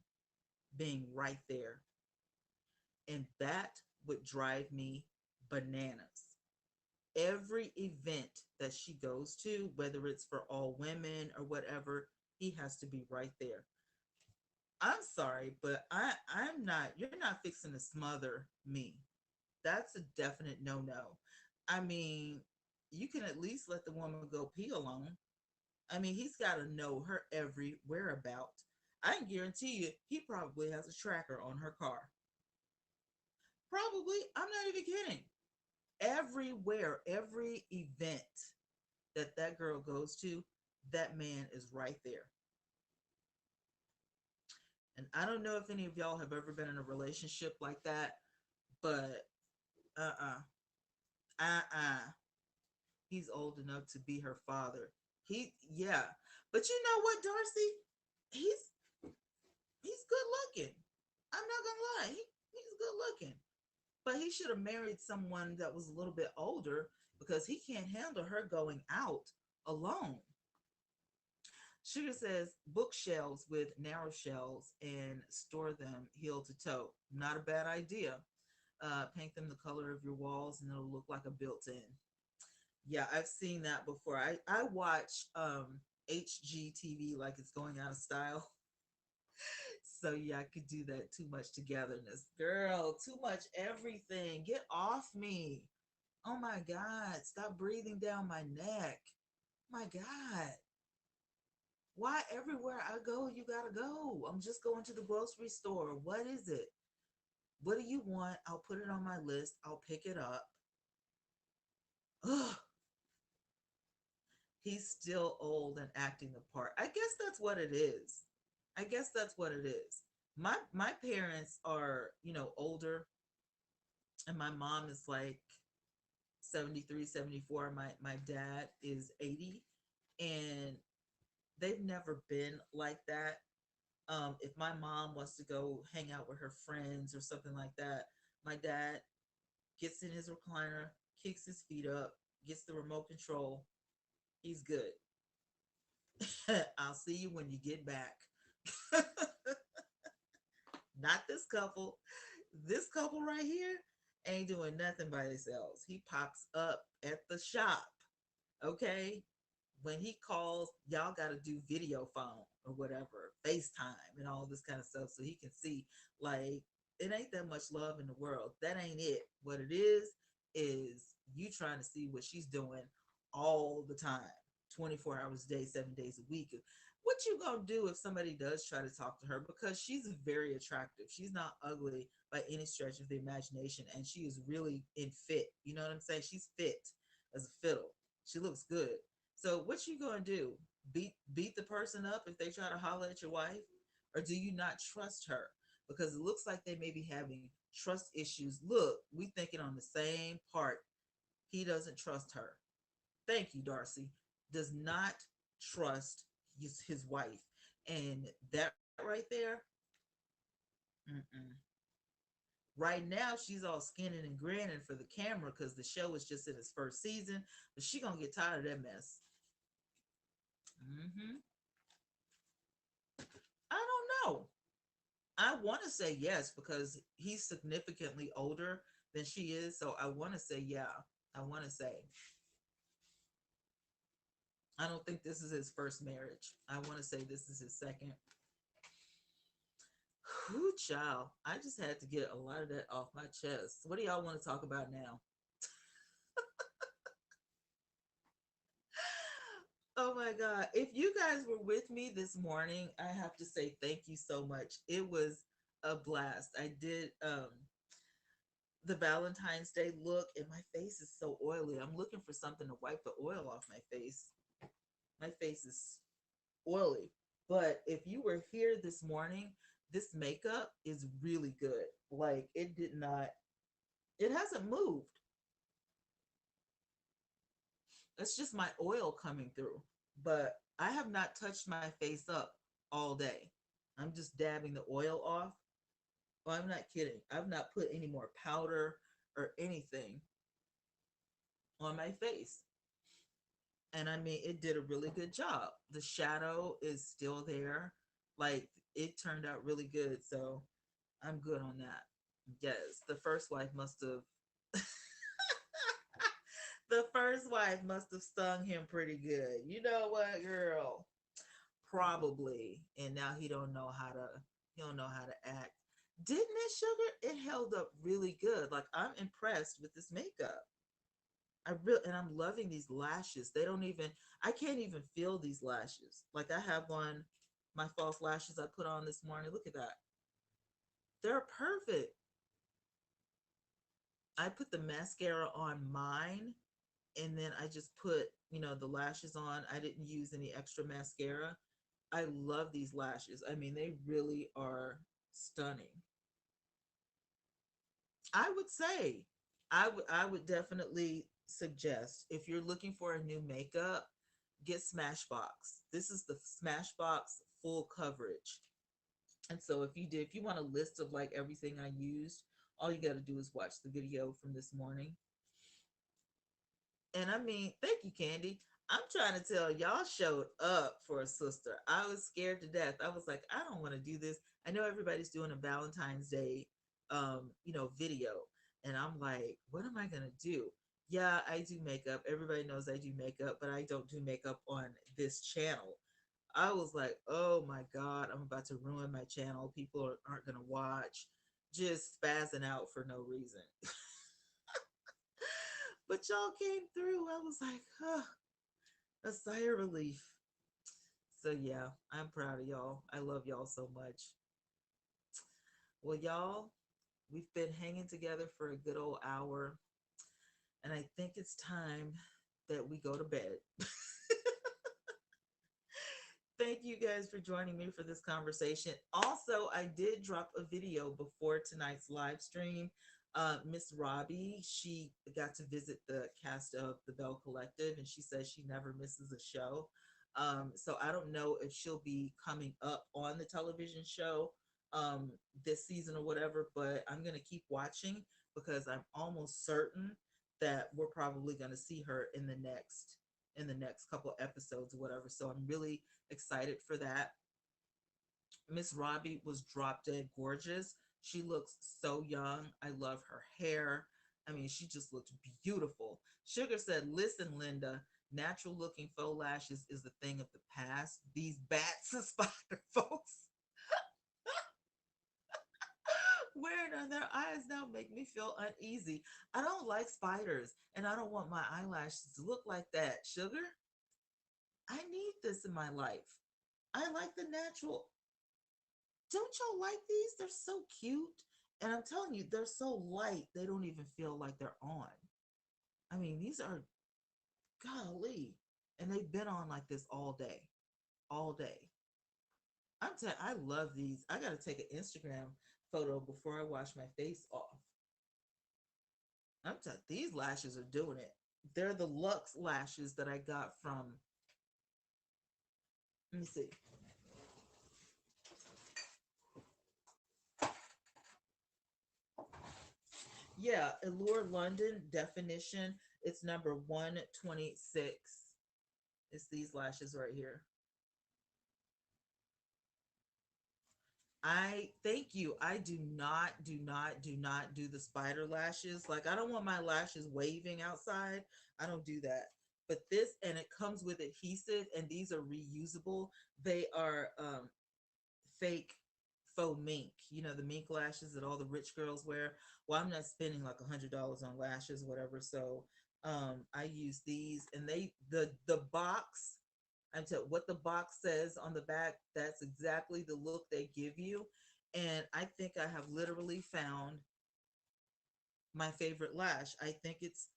being right there. And that would drive me bananas. Every event that she goes to, whether it's for all women or whatever, he has to be right there. I'm sorry, but I'm not. You're not fixing to smother me. That's a definite no-no. I mean, you can at least let the woman go pee alone. I mean, he's got to know her every whereabout. I can guarantee you, he probably has a tracker on her car. Probably. I'm not even kidding. Everywhere, every event that girl goes to, that man is right there. And I don't know if any of y'all have ever been in a relationship like that, but uh-uh, uh-uh. He's old enough to be her father. Yeah. But you know what, Darcy? He's he's good looking. I'm not gonna lie. He's good looking. But he should have married someone that was a little bit older because he can't handle her going out alone. Sugar says bookshelves with narrow shelves and store them heel to toe. Not a bad idea. Paint them the color of your walls and it'll look like a built-in. Yeah, I've seen that before. I watch HGTV like it's going out of style. So yeah, I could do that. Too much togetherness. Girl, too much everything. Get off me. Oh my God. Stop breathing down my neck. My God. Why everywhere I go, you gotta go? I'm just going to the grocery store. What is it? What do you want? I'll put it on my list. I'll pick it up. Ugh, he's still old and acting the part. I guess that's what it is. I guess that's what it is. My parents are, older, and my mom is like 73, 74. My dad is 80, and they've never been like that. If my mom wants to go hang out with her friends or something like that, my dad gets in his recliner, kicks his feet up, gets the remote control. He's good. I'll see you when you get back. Not this couple. This couple right here ain't doing nothing by themselves. He pops up at the shop. Okay. When he calls, y'all got to do video phone or whatever, FaceTime and all this kind of stuff so he can see. Like, it ain't that much love in the world. That ain't it. What it is you trying to see what she's doing all the time, 24 hours a day, 7 days a week. What you gonna do if somebody does try to talk to her? Because she's very attractive. She's not ugly by any stretch of the imagination, and she is really in fit. You know what I'm saying? She's fit as a fiddle. She looks good. So what you gonna do? Beat the person up if they try to holler at your wife? Or do you not trust her? Because it looks like they may be having trust issues. Look, we thinking on the same part. He doesn't trust her. Thank you, Darcy. Does not trust his wife. And that right there. Mm-mm. Right now, she's all skinning and grinning for the camera because the show is just in its first season, but she gonna get tired of that mess. Hmm. I don't know. I want to say yes because he's significantly older than she is, so I want to say yeah. I want to say I don't think this is his first marriage. I want to say this is his second. Whew, child. I just had to get a lot of that off my chest. What do y'all want to talk about now? Oh my God. If you guys were with me this morning, I have to say thank you so much. It was a blast. I did the Valentine's Day look, and my face is so oily. I'm looking for something to wipe the oil off my face. My face is oily. But if you were here this morning, this makeup is really good. Like it did not, it hasn't moved. It's just my oil coming through. But I have not touched my face up all day. I'm just dabbing the oil off. Well, I'm not kidding. I've not put any more powder or anything on my face. And I mean, it did a really good job. The shadow is still there. Like it turned out really good. So I'm good on that. Yes, the first wife must have the first wife must have stung him pretty good. You know what, girl? Probably. And now he don't know how to act. Didn't it, sugar? It held up really good. Like I'm impressed with this makeup. And I'm loving these lashes. They don't even I can't even feel these lashes. Like I have on my false lashes I put on this morning. Look at that. They're perfect. I put the mascara on mine and then I just put, the lashes on. I didn't use any extra mascara. I love these lashes. I mean, they really are stunning. I would say I would definitely suggest if you're looking for a new makeup, get Smashbox. This is the Smashbox full coverage. And so if you want a list of like everything I used, all you got to do is watch the video from this morning. And I mean, thank you, Candy. I'm trying to tell y'all showed up for a sister. I was scared to death. I was like, I don't want to do this. I know everybody's doing a Valentine's Day video. And I'm like, what am I gonna do? Yeah, I do makeup. Everybody knows I do makeup, but I don't do makeup on this channel. I was like, oh my God, I'm about to ruin my channel. People aren't gonna watch. Just spazzing out for no reason. But y'all came through. I was like, huh, a sigh of relief. So yeah, I'm proud of y'all. I love y'all so much. Well, y'all, we've been hanging together for a good old hour, and I think it's time that we go to bed. Thank you guys for joining me for this conversation. Also, I did drop a video before tonight's live stream. Miss Robbie, she got to visit the cast of the Belle Collective, and she says she never misses a show. So I don't know if she'll be coming up on the television show this season or whatever, but I'm gonna keep watching because I'm almost certain that we're probably gonna see her in the next couple episodes or whatever. So I'm really excited for that. Miss Robbie was drop dead gorgeous. She looks so young. I love her hair. I mean, she just looked beautiful. Sugar said, listen, Linda, natural looking faux lashes is the thing of the past. These bats and spider folks wearing on their eyes now make me feel uneasy. I don't like spiders and I don't want my eyelashes to look like that. Sugar, I need this in my life. I like the natural. Don't y'all like these? They're so cute. And I'm telling you, they're so light, they don't even feel like they're on. I mean, these are golly. And they've been on like this all day. All day. I love these. I gotta take an Instagram photo before I wash my face off. I'm telling these lashes are doing it. They're the Luxe lashes that I got from, let me see. Yeah, Allure London definition. It's number 126. It's these lashes right here. I thank you. I do not do the spider lashes. Like I don't want my lashes waving outside. I don't do that. But this, and it comes with adhesive, and these are reusable. They are fake faux mink. You know, the mink lashes that all the rich girls wear. Well, I'm not spending like $100 on lashes, whatever. So I use these, and the box. I'm tell what the box says on the back. That's exactly the look they give you, and I think I have literally found my favorite lash. I think it's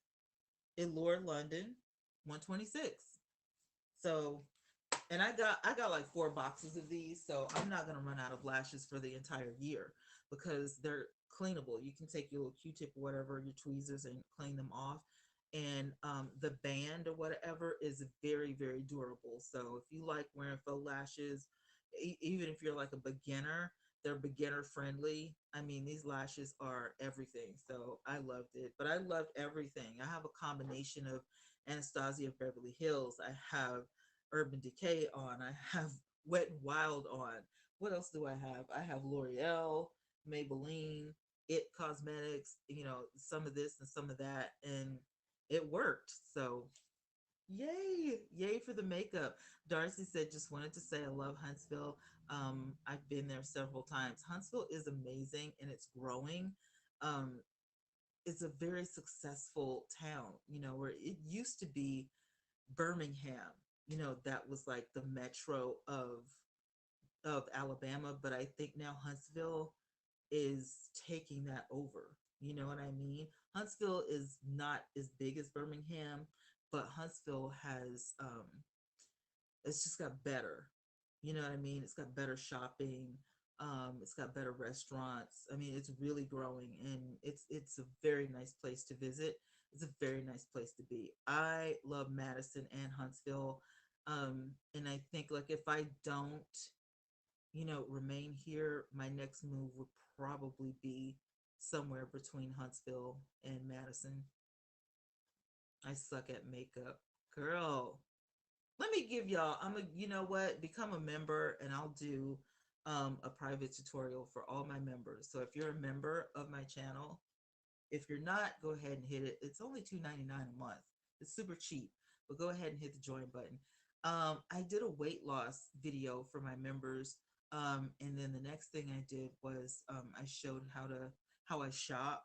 Allure London 126. So, and I got like 4 boxes of these, so I'm not gonna run out of lashes for the entire year because they're cleanable. You can take your little Q-tip or whatever, your tweezers, and clean them off. And the band or whatever is very, very durable. So if you like wearing faux lashes, even if you're like a beginner, they're beginner friendly. I mean, these lashes are everything. So I loved it, but I loved everything. I have a combination of Anastasia of Beverly Hills. I have Urban Decay on. I have Wet and Wild on. What else do I have? I have L'Oreal, Maybelline, It Cosmetics, you know, some of this and some of that. And it worked. So yay. Yay for the makeup. Darcy said, just wanted to say I love Huntsville. I've been there several times. Huntsville is amazing and it's growing. Um, it's a very successful town, you know, where it used to be Birmingham, you know, that was like the metro of Alabama, but I think now Huntsville is taking that over. You know what I mean? Huntsville is not as big as Birmingham, but Huntsville has it's just got better. You know what I mean? It's got better shopping. It's got better restaurants. I mean, it's really growing, and it's a very nice place to visit. It's a very nice place to be. I love Madison and Huntsville, and I think like if I don't, you know, remain here, my next move would probably be somewhere between Huntsville and Madison. I suck at makeup, girl. Let me give y'all, I'm a, you know what, become a member and I'll do a private tutorial for all my members. So if you're a member of my channel, if you're not, go ahead and hit it. It's only $2.99 a month. It's super cheap, but go ahead and hit the join button. I did a weight loss video for my members, and then the next thing I did was I showed how I shop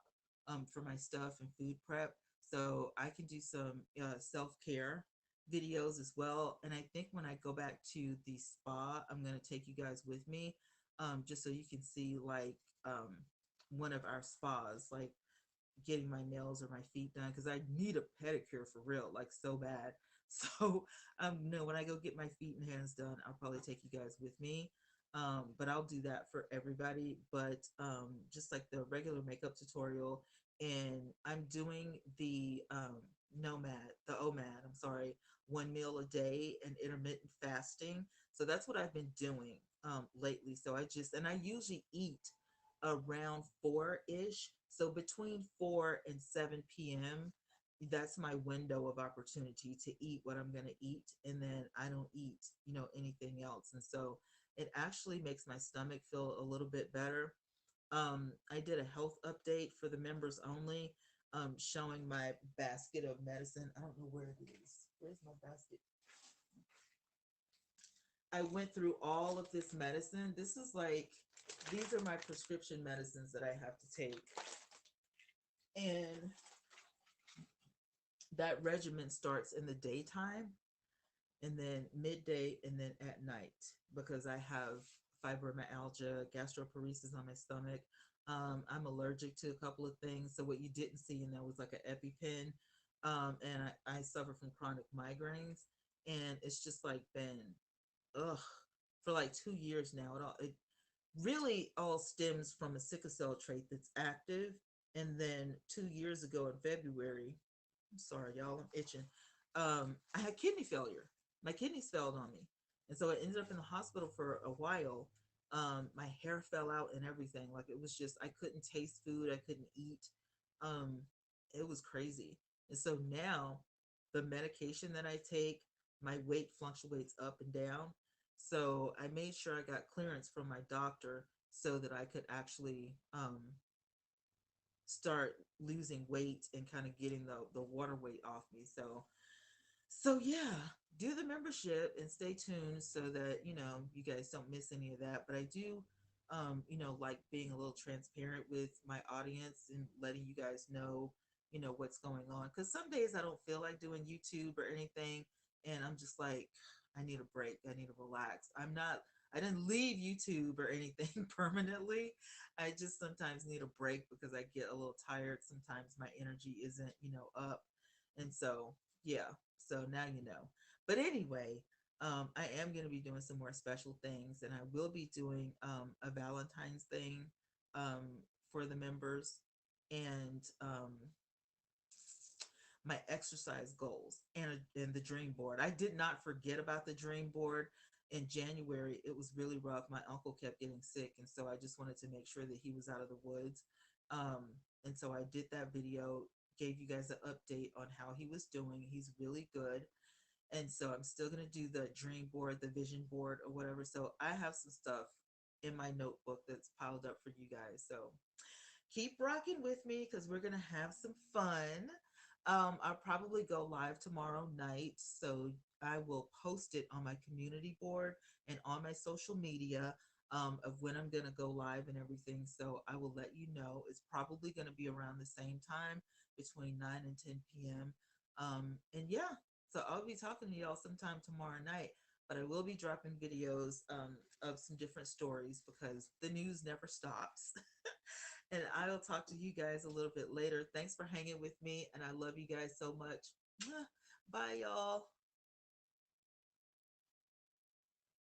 for my stuff and food prep. So I can do some self care videos as well. And I think when I go back to the spa, I'm gonna take you guys with me, just so you can see like one of our spas, like getting my nails or my feet done because I need a pedicure for real, like so bad. So no, when I go get my feet and hands done, I'll probably take you guys with me. But I'll do that for everybody. But just like the regular makeup tutorial, and I'm doing the OMAD, I'm sorry, 1 meal a day and intermittent fasting. So that's what I've been doing lately. So I usually eat around 4-ish. So between 4 and 7 p.m., that's my window of opportunity to eat what I'm going to eat. And then I don't eat, you know, anything else. And so it actually makes my stomach feel a little bit better. I did a health update for the members only, showing my basket of medicine. I don't know where it is. Where's my basket? I went through all of this medicine. This is like, these are my prescription medicines that I have to take. And that regimen starts in the daytime and then midday and then at night because I have fibromyalgia, gastroparesis on my stomach. I'm allergic to a couple of things. So what you didn't see in there was like an EpiPen. And I suffer from chronic migraines. And it's just like been, ugh, for like 2 years now. It really all stems from a sickle cell trait that's active. And then 2 years ago in February, I'm sorry, y'all, I'm itching. I had kidney failure. My kidneys failed on me. And so I ended up in the hospital for a while. My hair fell out and everything. Like it was just, I couldn't taste food. I couldn't eat. Um, it was crazy. And so now the medication that I take, my weight fluctuates up and down. So I made sure I got clearance from my doctor so that I could actually start losing weight and kind of getting the water weight off me. So yeah, do the membership and stay tuned so that you guys don't miss any of that. But I do, like being a little transparent with my audience and letting you guys know, what's going on. Because some days I don't feel like doing YouTube or anything, and I'm just like, I need a break. I need to relax. I didn't leave YouTube or anything permanently. I just sometimes need a break because I get a little tired. Sometimes my energy isn't, up. And so, yeah, so now you know. But anyway, I am going to be doing some more special things, and I will be doing a Valentine's thing for the members, and my exercise goals, and the dream board. I did not forget about the dream board. In January, it was really rough. My uncle kept getting sick, and so I just wanted to make sure that he was out of the woods. Um, and so I did that video, gave you guys an update on how he was doing. He's really good. And so I'm still going to do the dream board, the vision board, or whatever. So I have some stuff in my notebook that's piled up for you guys. So keep rocking with me because we're going to have some fun. I'll probably go live tomorrow night. So I will post it on my community board and on my social media of when I'm going to go live and everything. So I will let you know. It's probably going to be around the same time between 9 and 10 p.m. And yeah, so I'll be talking to y'all sometime tomorrow night. But I will be dropping videos of some different stories because the news never stops. And I'll talk to you guys a little bit later. Thanks for hanging with me, and I love you guys so much. Bye, y'all.